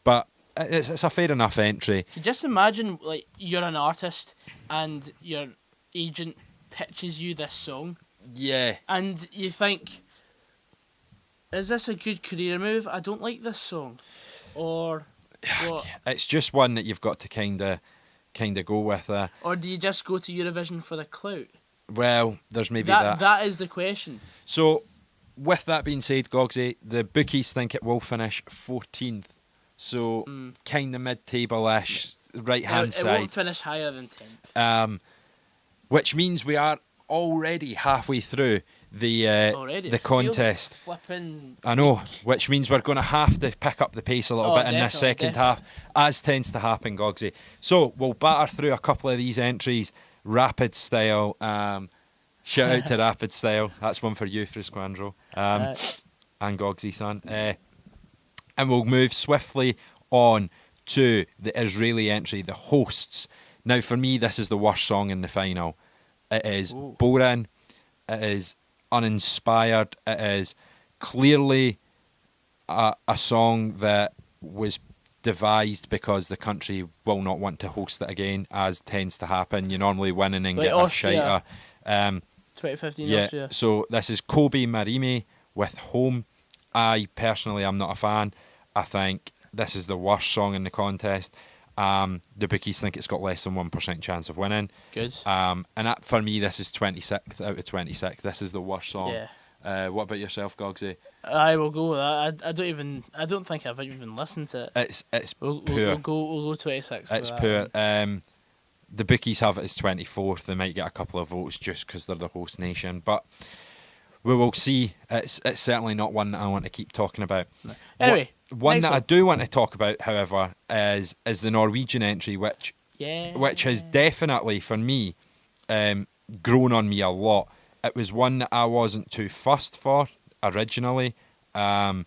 Speaker 1: but it's a fair enough entry.
Speaker 2: Just imagine, like, you're an artist and your agent pitches you this song.
Speaker 1: Yeah.
Speaker 2: And you think, is this a good career move? I don't like this song. Or what?
Speaker 1: It's just one that you've got to kind of go with.
Speaker 2: Or do you just go to Eurovision for the clout?
Speaker 1: Well, there's maybe that.
Speaker 2: That is the question.
Speaker 1: So, with that being said, Goggsy, the bookies think it will finish 14th. So, kind of mid-table-ish, right-hand side.
Speaker 2: It won't finish higher than 10th.
Speaker 1: Which means we are already halfway through the contest.
Speaker 2: Flipping.
Speaker 1: I know, which means we're going to have to pick up the pace a little bit in this second half, as tends to happen, Goggsy. So, we'll batter through a couple of these entries, rapid style. Shout out to Rapid Style. That's one for you, Frisquandro. And goggsysaan. And we'll move swiftly on to the Israeli entry, the hosts. Now, for me, this is the worst song in the final. It is boring. It is uninspired. It is clearly a song that was devised because the country will not want to host it again, as tends to happen. You normally win and then get a shiter.
Speaker 2: 2015 Austria.
Speaker 1: So this is Kobe Marimi with Home. I personally am not a fan. I think this is the worst song in the contest. The bookies think it's got less than 1% chance of winning.
Speaker 2: Good.
Speaker 1: And that, for me, this is 26th out of 26. This is the worst song.
Speaker 2: Yeah.
Speaker 1: What about yourself, Goggsy?
Speaker 2: I will go with that. I don't think I've even listened to it.
Speaker 1: It's poor.
Speaker 2: We'll go 26.
Speaker 1: It's poor. The bookies have it as 24th. They might get a couple of votes just because they're the host nation, but we will see. It's certainly not one that I want to keep talking about.
Speaker 2: No. Anyway,
Speaker 1: one that I do want to talk about, however, is the Norwegian entry, which has definitely, for me, grown on me a lot. It was one that I wasn't too fussed for originally, but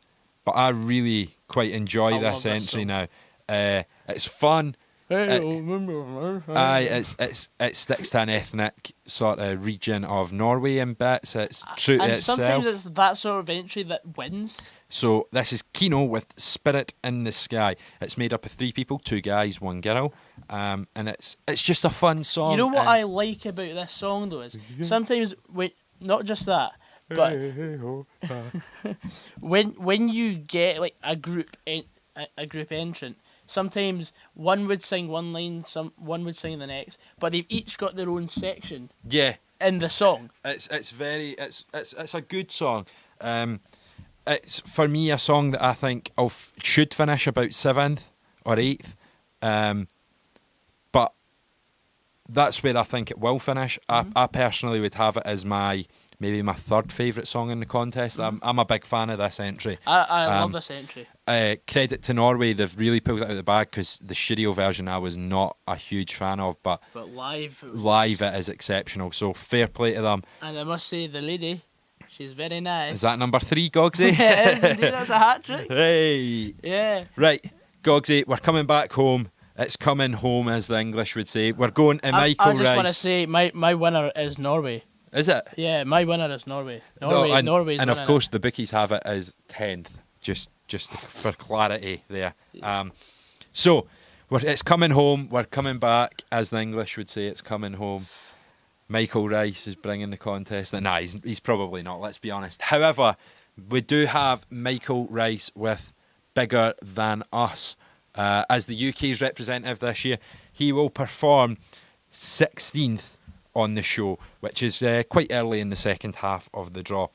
Speaker 1: I really quite enjoy this entry now. It's fun. It sticks to an ethnic sort of region of Norway in bits. It's true to itself.
Speaker 2: And sometimes it's that sort of entry that wins.
Speaker 1: So this is Kino with Spirit in the Sky. It's made up of 3 people, 2 guys, 1 girl, and it's just a fun song.
Speaker 2: You know what I like about this song though is sometimes not just that, but when you get like a group entrant. Sometimes one would sing one line, one would sing the next, but they've each got their own section.
Speaker 1: Yeah.
Speaker 2: In the song.
Speaker 1: It's a good song. It's for me a song that I think should finish about 7th or 8th. But that's where I think it will finish. I personally would have it as maybe my 3rd favourite song in the contest. I'm a big fan of this entry.
Speaker 2: I love this entry.
Speaker 1: Credit to Norway, they've really pulled it out of the bag because the studio version I was not a huge fan of, but
Speaker 2: live
Speaker 1: it is exceptional, so fair play to them.
Speaker 2: And I must say, the lady, she's very nice.
Speaker 1: Is that number 3, Goggsy?
Speaker 2: It is indeed, that's a hat-trick.
Speaker 1: Hey!
Speaker 2: Yeah.
Speaker 1: Right, Goggsy, we're coming back home. It's coming home, as the English would say. We're going to Michael Rice. I just want to say, my winner is Norway. Is it?
Speaker 2: Yeah, my winner is Norway. Norway's
Speaker 1: and of course, the bookies have it as 10th, just for clarity there. So, it's coming home. We're coming back, as the English would say. It's coming home. Michael Rice is bringing the contest. Nah, he's probably not, let's be honest. However, we do have Michael Rice with Bigger Than Us. As the UK's representative this year, he will perform 16th on the show, which is quite early in the second half of the draw.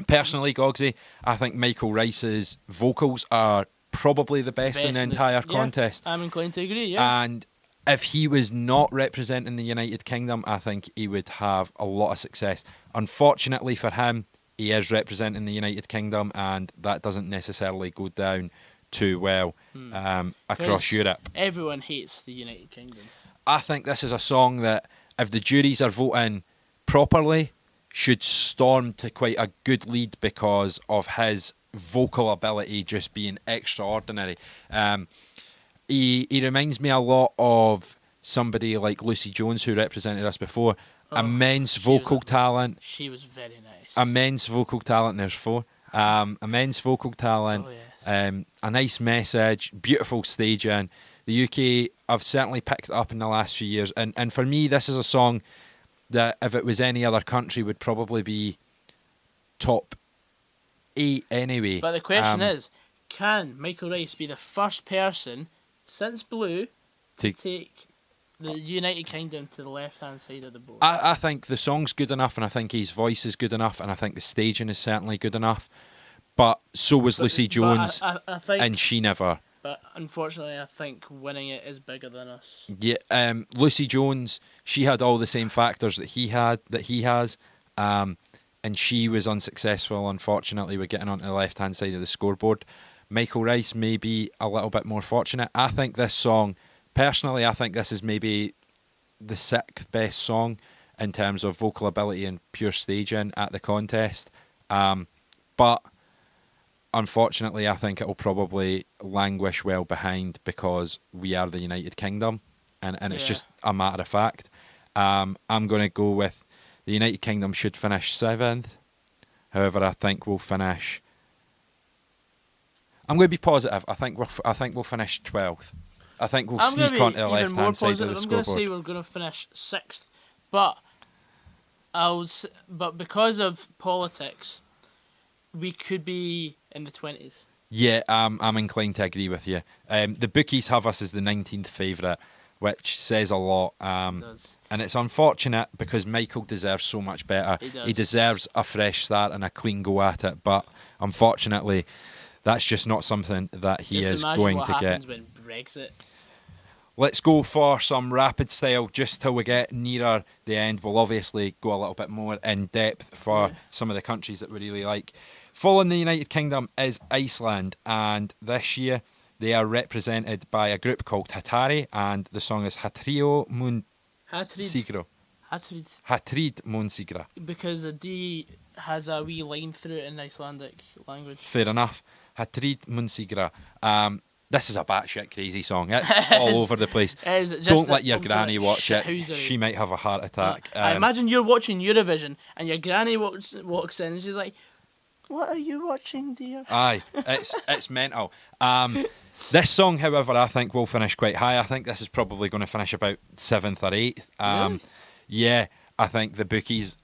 Speaker 1: Personally, Goggsy, I think Michael Rice's vocals are probably the best in the entire contest.
Speaker 2: I'm inclined to agree, yeah.
Speaker 1: And if he was not representing the United Kingdom, I think he would have a lot of success. Unfortunately for him, he is representing the United Kingdom, and that doesn't necessarily go down too well across Europe.
Speaker 2: Everyone hates the United Kingdom.
Speaker 1: I think this is a song that, if the juries are voting properly, should storm to quite a good lead because of his vocal ability just being extraordinary. He reminds me a lot of somebody like Lucy Jones, who represented us before. Immense vocal talent.
Speaker 2: She was very nice.
Speaker 1: Immense vocal talent. There's four. Immense vocal talent.
Speaker 2: Oh, yes.
Speaker 1: A nice message. Beautiful staging. The UK have certainly picked it up in the last few years. And for me, this is a song that, if it was any other country, would probably be top 8 anyway.
Speaker 2: But the question is, can Michael Rice be the first person since Blue to take the United Kingdom to the left-hand side of the board?
Speaker 1: I think the song's good enough, and I think his voice is good enough, and I think the staging is certainly good enough. But so was Lucy Jones,
Speaker 2: I think,
Speaker 1: and she never.
Speaker 2: But unfortunately, I think winning it is bigger than us.
Speaker 1: Yeah, Lucy Jones, she had all the same factors that he has, and she was unsuccessful, unfortunately, with getting onto the left-hand side of the scoreboard. Michael Rice may be a little bit more fortunate. I think this song, personally, I think this is maybe the 6th best song in terms of vocal ability and pure staging at the contest. But unfortunately, I think it will probably languish well behind because we are the United Kingdom, and it's just a matter of fact. I'm going to go with the United Kingdom should finish 7th. However, I think we'll finish. I'm going to be positive. I think we'll finish 12th. I think we'll sneak onto the left-hand side of the scoreboard.
Speaker 2: I'm going to say we're going to finish 6th, but because of politics, we could be in the 20s.
Speaker 1: Yeah, I'm inclined to agree with you. The bookies have us as the 19th favourite, which says a lot.
Speaker 2: It does.
Speaker 1: And it's unfortunate because Michael deserves so much better. He deserves a fresh start and a clean go at it, but unfortunately, that's just not something that he is going to get.
Speaker 2: Just imagine what happens when Brexit.
Speaker 1: Let's go for some rapid style just till we get nearer the end. We'll obviously go a little bit more in depth for some of the countries that we really like. Following the United Kingdom is Iceland, and this year they are represented by a group called Hatari, and the song is Hatríð mun sigro. Hatríð mun sigra.
Speaker 2: Because a D has a wee line through it in Icelandic language.
Speaker 1: Fair enough. Hatríð mun sigra. This is a batshit crazy song. It's all over the place. Don't let your granny watch it. She might have a heart attack.
Speaker 2: I imagine you're watching Eurovision and your granny walks in and she's like, "What are you watching, dear?"
Speaker 1: Aye, it's mental. This song, however, I think will finish quite high. I think this is probably going to finish about 7th or 8th.
Speaker 2: Really?
Speaker 1: Yeah, I think the bookies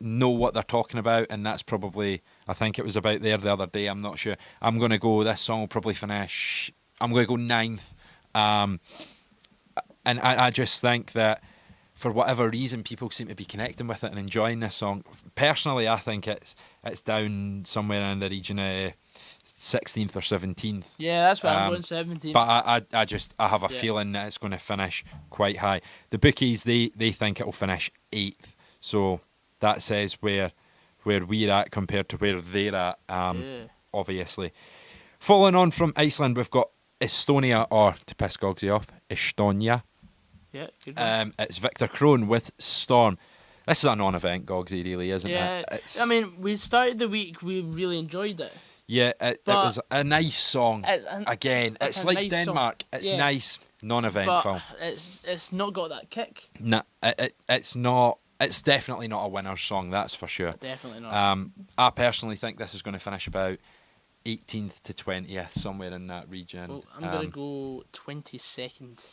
Speaker 1: know what they're talking about, and that's probably, I think it was about there the other day, I'm not sure. I'm going to go, this song will probably finish, I'm going to go 9th. And I just think that for whatever reason, people seem to be connecting with it and enjoying this song. Personally, I think it's down somewhere in the region of 16th or 17th.
Speaker 2: Yeah, that's where I'm going, 17th.
Speaker 1: But I have a feeling that it's going to finish quite high. The bookies, they think it will finish 8th. So that says where we're at compared to where they're at, obviously. Following on from Iceland, we've got Estonia, or to piss Goggsy off, Estonia.
Speaker 2: Yeah, good one.
Speaker 1: It's Victor Crone with Storm. This is a non-event, Goggsy, really, isn't it?
Speaker 2: I mean, we started the week, we really enjoyed it.
Speaker 1: Yeah, it was a nice song. It's like nice Denmark. Song. It's nice, non-eventful.
Speaker 2: It's not got that kick.
Speaker 1: Nah, it's not. It's definitely not a winner's song, that's for sure.
Speaker 2: Definitely not.
Speaker 1: I personally think this is going to finish about 18th to 20th, somewhere in that region.
Speaker 2: Well, I'm going to go 22nd.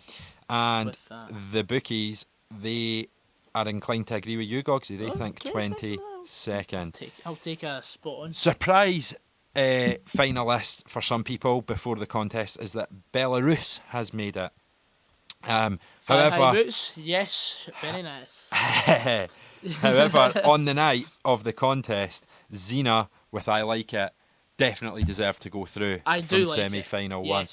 Speaker 1: And the bookies, they are inclined to agree with you, Goggsy. They think 22nd.
Speaker 2: I'll take a spot on.
Speaker 1: Surprise finalist for some people before the contest is that Belarus has made it. However,
Speaker 2: boots, yes, very nice.
Speaker 1: However, on the night of the contest, Xena with I Like It definitely deserved to go through from semi-final one.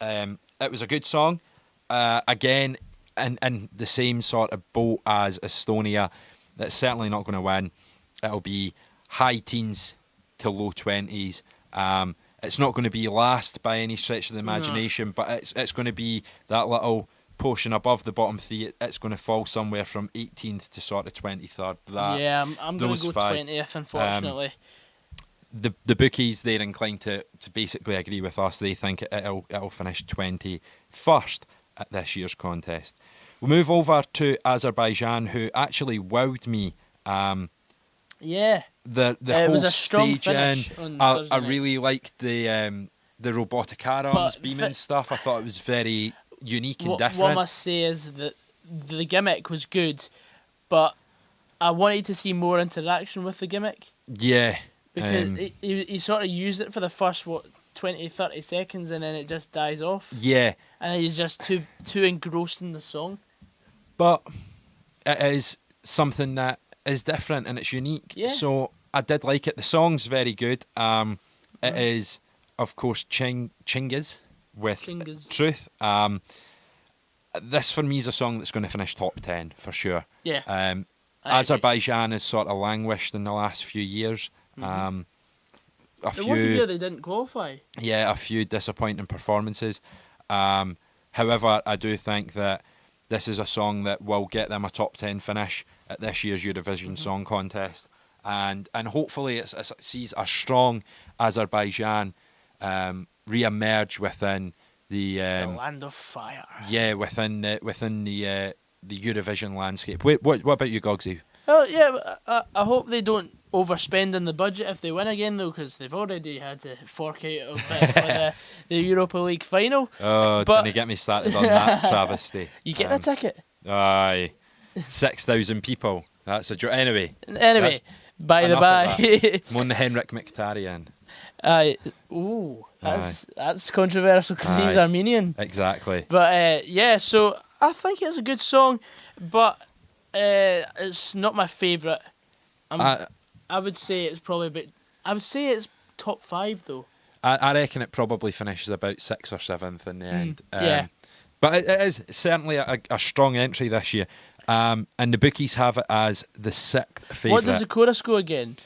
Speaker 1: It was a good song. Again, in the same sort of boat as Estonia. That's certainly not going to win. It'll be high teens to low 20s. It's not going to be last by any stretch of the imagination, but it's going to be that little portion above the bottom three. It's going to fall somewhere from 18th to sort of 23rd.
Speaker 2: I'm going to go 20th, unfortunately.
Speaker 1: The bookies, they're inclined to basically agree with us. They think it'll finish 21st at this year's contest. We'll move over to Azerbaijan, who actually wowed me. The whole
Speaker 2: was a strong
Speaker 1: stage
Speaker 2: finish
Speaker 1: I really liked the robotic arms, beaming stuff. I thought it was very unique and different.
Speaker 2: What I must say is that the gimmick was good, but I wanted to see more interaction with the gimmick.
Speaker 1: Yeah.
Speaker 2: Because he sort of used it for the first 20, 30 seconds, and then it just dies off.
Speaker 1: Yeah.
Speaker 2: And he's just too engrossed in the song.
Speaker 1: But it is something that is different and it's unique.
Speaker 2: Yeah.
Speaker 1: So I did like it. The song's very good. It is, of course, Chingiz with Truth. This for me is a song that's going to finish top 10 for sure.
Speaker 2: Yeah.
Speaker 1: Azerbaijan has sort of languished in the last few years.
Speaker 2: There was a year they didn't qualify.
Speaker 1: Yeah, a few disappointing performances. However, I do think that this is a song that will get them a top 10 finish at this year's Eurovision Song Contest. And hopefully it sees a strong Azerbaijan re-emerge within the
Speaker 2: land of fire.
Speaker 1: Yeah, within the Eurovision landscape. What about you, Goggsy?
Speaker 2: Oh yeah, I hope they don't overspend in the budget if they win again, though, because they've already had to fork out a bit for the Europa League final.
Speaker 1: Oh, don't get me started on that travesty.
Speaker 2: You getting a ticket?
Speaker 1: Aye, 6,000 people. That's a joke. Anyway,
Speaker 2: by the by,
Speaker 1: Mon Henrik Mkhitaryan.
Speaker 2: That's controversial because he's Armenian.
Speaker 1: Exactly.
Speaker 2: But so I think it's a good song, but it's not my favourite. I would say it's probably about. I would say it's top 5 though.
Speaker 1: I reckon it probably finishes about 6th or 7th in the end.
Speaker 2: Yeah.
Speaker 1: But it is certainly a strong entry this year. And the bookies have it as the 6th favourite.
Speaker 2: What does the chorus go again?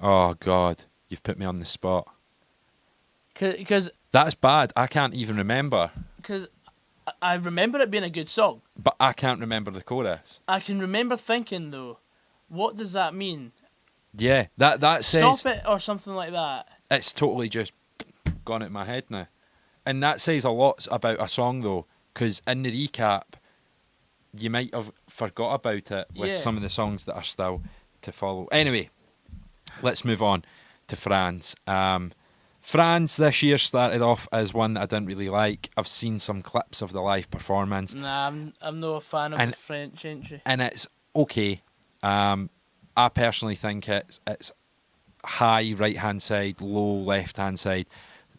Speaker 1: Oh God, you've put me on the spot.
Speaker 2: Because
Speaker 1: that's bad. I can't even remember.
Speaker 2: Because I remember it being a good song.
Speaker 1: But I can't remember the chorus.
Speaker 2: I can remember thinking though, what does that mean?
Speaker 1: Yeah, that says...
Speaker 2: Stop it or something like that.
Speaker 1: It's totally just gone out my head now. And that says a lot about a song though, because in the recap, you might have forgot about it with some of the songs that are still to follow. Anyway, let's move on to France. France this year started off as one that I didn't really like. I've seen some clips of the live performance.
Speaker 2: Nah, I'm not a fan of the French entry.
Speaker 1: And it's okay. I personally think it's high right hand side, low left hand side,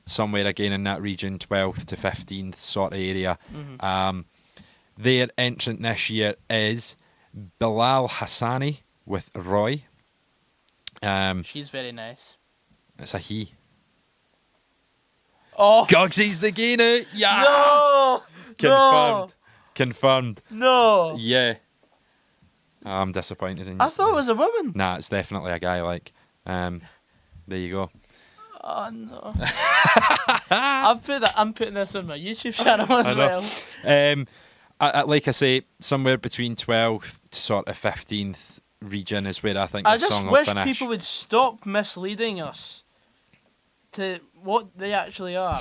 Speaker 1: somewhere again in that region, 12th to 15th sort of area. Their entrant this year is Bilal Hassani with Roy.
Speaker 2: She's very nice.
Speaker 1: It's a he.
Speaker 2: Oh,
Speaker 1: Goggsy's the gainer. Yeah.
Speaker 2: No.
Speaker 1: Confirmed.
Speaker 2: No.
Speaker 1: Yeah. I'm disappointed in you.
Speaker 2: I thought it was a woman.
Speaker 1: Nah, it's definitely a guy. There you go.
Speaker 2: Oh no. I'm putting this on my YouTube channel as well.
Speaker 1: Like I say, somewhere between 12th to sort of 15th region is where I think the song will finish.
Speaker 2: I just wish people would stop misleading us to what they actually are.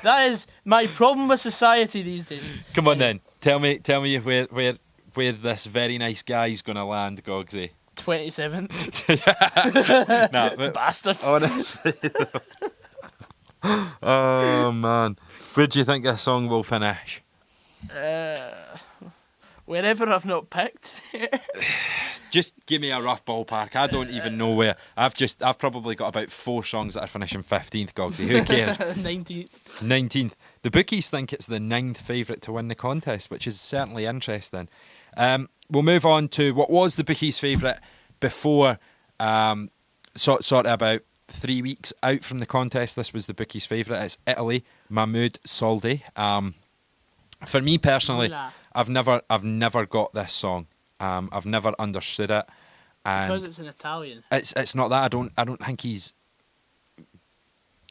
Speaker 2: That is my problem with society these days.
Speaker 1: Come on then, tell me where this very nice guy's gonna land, Goggsy.
Speaker 2: 27th.
Speaker 1: Nah,
Speaker 2: bastard.
Speaker 1: Honestly. Oh man, where do you think this song will finish?
Speaker 2: Wherever I've not picked.
Speaker 1: Just give me a rough ballpark. I don't even know where. I've probably got about 4 songs that are finishing 15th, Goggsy. Who cares? 19th. The bookies think it's the 9th favourite to win the contest, which is certainly interesting. We'll move on to what was the bookies' favourite before sort of about 3 weeks out from the contest. This was the bookies' favourite. It's Italy, Mahmoud Soldi. For me personally, I've never got this song. I've never understood it. And
Speaker 2: because it's in Italian.
Speaker 1: It's not that. I don't think he's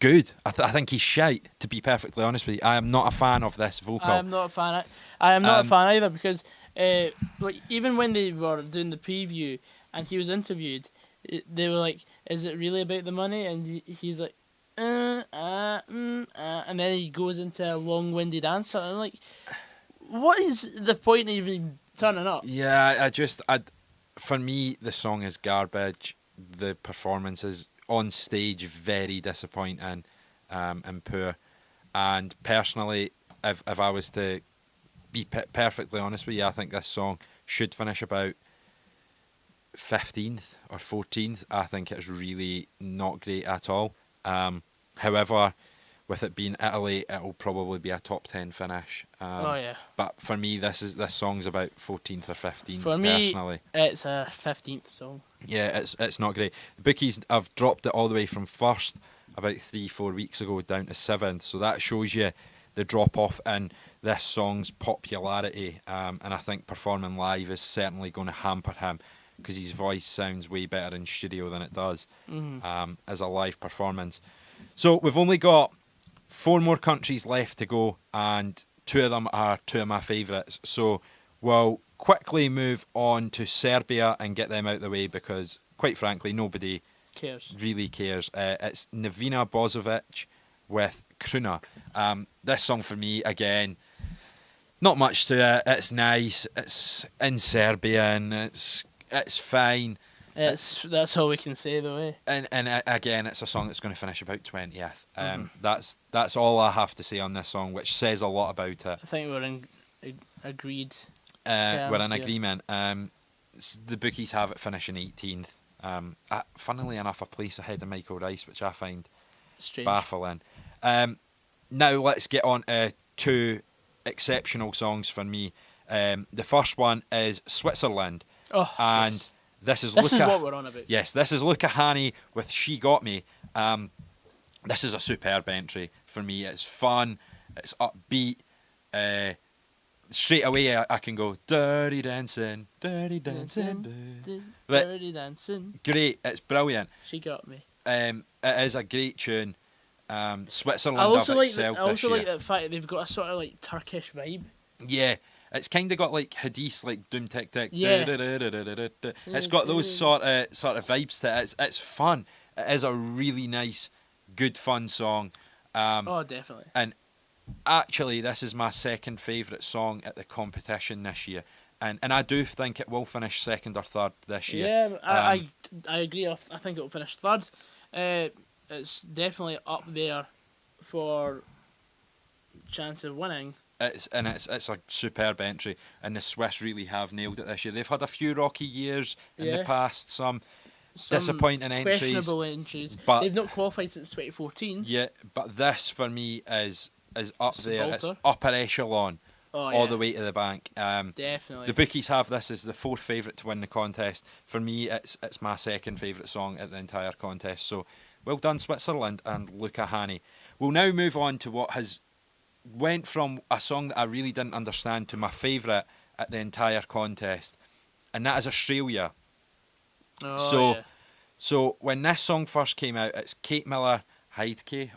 Speaker 1: good. I think he's shite, to be perfectly honest with you. I am not a fan of this vocal.
Speaker 2: I am not a fan. I am not a fan either because, like, even when they were doing the preview and he was interviewed, they were like, "Is it really about the money?" And he's like, and then he goes into a long-winded answer. And I'm like, what is the point of even turning up?
Speaker 1: Yeah, for me, the song is garbage. The performance is on stage very disappointing and poor. And personally, if I was to be perfectly honest with you, I think this song should finish about 15th or 14th. I think it's really not great at all. However, with it being Italy, it'll probably be a top 10 finish. But for me, this song's about 14th or 15th.
Speaker 2: For me,
Speaker 1: personally,
Speaker 2: it's a 15th song.
Speaker 1: Yeah, it's not great. The bookies have dropped it all the way from first about 3-4 weeks ago down to 7th, so that shows you the drop off in this song's popularity. And I think performing live is certainly going to hamper him because his voice sounds way better in studio than it does as a live performance. So we've only got 4 more countries left to go, and 2 of them are 2 of my favourites. So we'll quickly move on to Serbia and get them out of the way because, quite frankly, nobody really cares. It's Nevina Bozovic with Kruna. This song for me, again, not much to it. It's nice. It's in Serbian. It's fine.
Speaker 2: That's all we can say though, eh?
Speaker 1: And again, it's a song that's going to finish about 20th. That's all I have to say on this song, which says a lot about it.
Speaker 2: I think we're in agreed.
Speaker 1: We're in agreement. The bookies have it finishing 18th. Funnily enough, a place ahead of Michael Rice, which I find
Speaker 2: strange,
Speaker 1: baffling. Now let's get on to 2 exceptional songs for me. The first one is Switzerland. And
Speaker 2: yes.
Speaker 1: This is
Speaker 2: what we're on about.
Speaker 1: Yes, this is Luca Hani with She Got Me. This is a superb entry for me. It's fun, it's upbeat. Straight away I can go dirty dancing, dirty dancing,
Speaker 2: dirty dancing.
Speaker 1: Great, it's brilliant.
Speaker 2: She Got Me.
Speaker 1: It is a great tune. Switzerland
Speaker 2: I also
Speaker 1: have excelled
Speaker 2: like
Speaker 1: this year.
Speaker 2: the fact that they've got a sort of like Turkish vibe.
Speaker 1: Yeah. It's kind of got like Hadith, like Doom Tic Tic.
Speaker 2: Yeah.
Speaker 1: It's got those sort of vibes to it. It's fun. It is a really nice, good, fun song.
Speaker 2: Definitely.
Speaker 1: And actually, this is my second favourite song at the competition this year. And I do think it will finish 2nd or 3rd this year.
Speaker 2: Yeah, I agree. I think it will finish 3rd. It's definitely up there for chance of winning.
Speaker 1: It's a superb entry, and the Swiss really have nailed it this year. They've had a few rocky years in the past, some disappointing entries,
Speaker 2: questionable entries,
Speaker 1: but
Speaker 2: they've not qualified since 2014.
Speaker 1: Yeah, but this for me is up there. It's upper echelon, all the way to the bank.
Speaker 2: Definitely.
Speaker 1: The bookies have this as the 4th favourite to win the contest. For me, it's my 2nd favourite song at the entire contest. So well done, Switzerland and Luca Hani. We'll now move on to what has went from a song that I really didn't understand to my favourite at the entire contest, and that is Australia. So when this song first came out, it's Kate Miller Heidke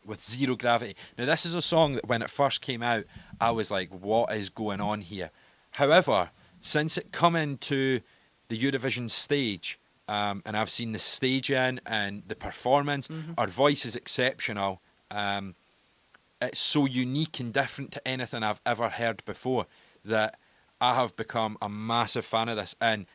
Speaker 1: with Zero Gravity. Now this is a song that when it first came out, I was like, what is going on here? However, since it come into the Eurovision stage, and I've seen the staging and the performance. Our voice is exceptional. It's so unique and different to anything I've ever heard before that I have become a massive fan of this. And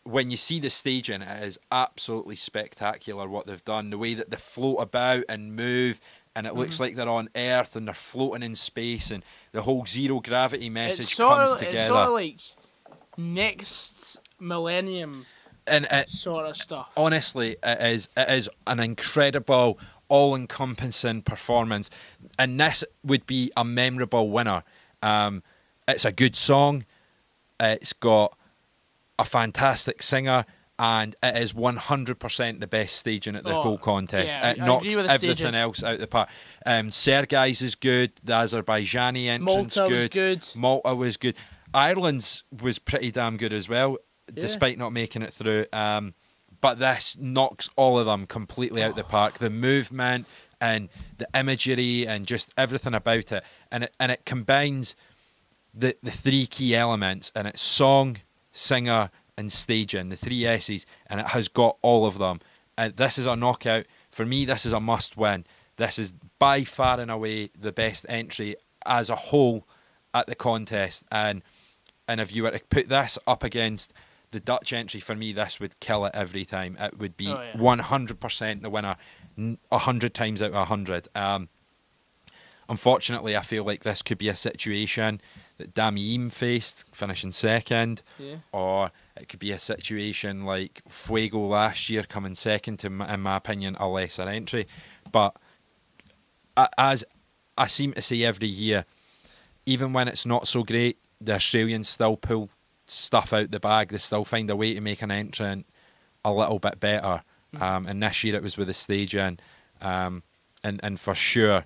Speaker 1: when you see the staging, it is absolutely spectacular what they've done. The way that they float about and move, and it looks like they're on Earth and they're floating in space, and the whole zero gravity message comes together.
Speaker 2: It's sort of like next millennium.
Speaker 1: And
Speaker 2: sort of stuff.
Speaker 1: Honestly, it is an incredible, all-encompassing performance, and this would be a memorable winner. It's a good song. It's got a fantastic singer, and it is 100% the best staging at the whole contest.
Speaker 2: Yeah,
Speaker 1: it knocks everything else out of the park. Sergei's is good. The Azerbaijani entrance
Speaker 2: Malta was good.
Speaker 1: Malta was good. Ireland's was pretty damn good as well, despite not making it through. But this knocks all of them completely out the park. The movement and the imagery and just everything about it, and it combines the three key elements, and it's song, singer, and staging, the three S's, and it has got all of them. And this is a knockout. For me, this is a must win. This is by far and away the best entry as a whole at the contest. And if you were to put this up against the Dutch entry, for me, this would kill it every time. It would be 100% the winner, 100 times out of 100. Unfortunately, I feel like this could be a situation that Damien faced, finishing second, or it could be a situation like Fuego last year, coming second to, in my opinion, a lesser entry. But as I seem to say every year, even when it's not so great, the Australians still pull stuff out the bag. They still find a way to make an entrant a little bit better. And this year it was with the staging, and for sure,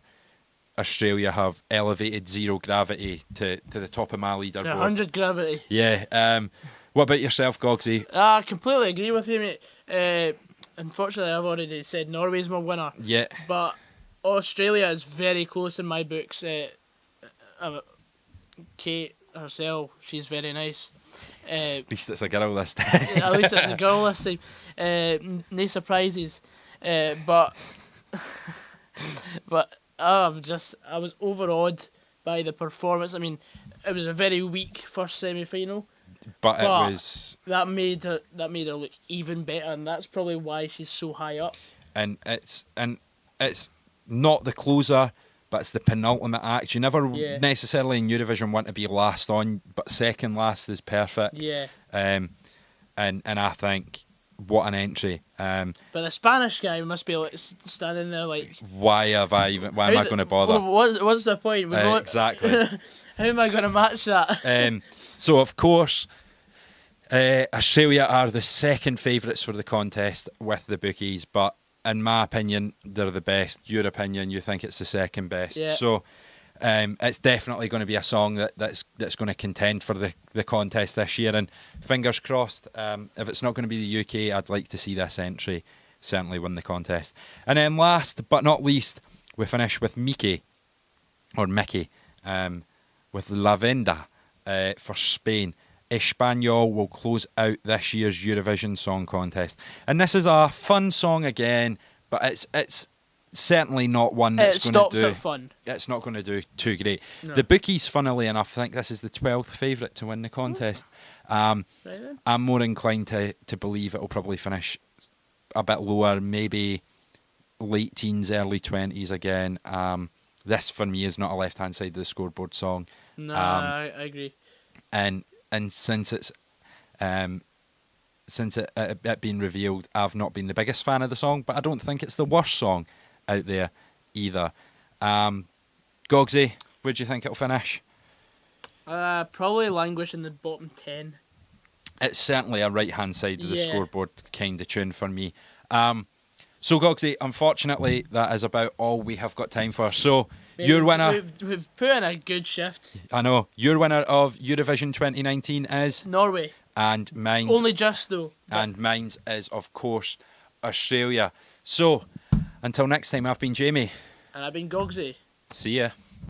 Speaker 1: Australia have elevated zero gravity to the top of my leaderboard.
Speaker 2: 100 gravity.
Speaker 1: Yeah. What about yourself, Goggsy?
Speaker 2: I completely agree with you, mate. Unfortunately, I've already said Norway's my winner.
Speaker 1: Yeah.
Speaker 2: But Australia is very close in my books. Kate herself, she's very nice.
Speaker 1: At least it's a girl this time.
Speaker 2: At least it's a girl this time. No surprises. But I was overawed by the performance. I mean, it was a very weak first semi-final.
Speaker 1: But it was
Speaker 2: that made her look even better, and that's probably why she's so high up.
Speaker 1: And it's not the closer, but it's the penultimate act. You never necessarily in Eurovision want to be last on, but second last is perfect.
Speaker 2: Yeah.
Speaker 1: And I think what an entry.
Speaker 2: But the Spanish guy must be like standing there like,
Speaker 1: why am I going to bother?
Speaker 2: What's the point?
Speaker 1: Exactly.
Speaker 2: How am I going to match that?
Speaker 1: So of course, Australia are the second favourites for the contest with the bookies, but in my opinion, they're the best. Your opinion, you think it's the second best.
Speaker 2: Yeah.
Speaker 1: So it's definitely going to be a song that's going to contend for the contest this year. And fingers crossed, if it's not going to be the UK, I'd like to see this entry certainly win the contest. And then last but not least, we finish with Mickey, with La Venda for Spain. Espanol will close out this year's Eurovision Song Contest. And this is a fun song again, but it's certainly not one that's going to do...
Speaker 2: at fun.
Speaker 1: It's not going to do too great.
Speaker 2: No.
Speaker 1: The bookies, funnily enough, think this is the 12th favourite to win the contest.
Speaker 2: Right then.
Speaker 1: I'm more inclined to believe it'll probably finish a bit lower, maybe late teens, early 20s again. This, for me, is not a left-hand side of the scoreboard song.
Speaker 2: No, I agree.
Speaker 1: And since it's it being revealed, I've not been the biggest fan of the song, but I don't think it's the worst song out there either. Goggsy, where do you think it'll finish?
Speaker 2: Probably languish in the bottom 10.
Speaker 1: It's certainly a right-hand side of the scoreboard kind of tune for me. So, Goggsy, unfortunately, that is about all we have got time for. So, your winner...
Speaker 2: We've put in a good shift.
Speaker 1: I know. Your winner of Eurovision 2019 is...
Speaker 2: Norway.
Speaker 1: And mine's...
Speaker 2: Only just, though.
Speaker 1: And mine's is, of course, Australia. So, until next time, I've been Jamie.
Speaker 2: And I've been Goggsy.
Speaker 1: See ya.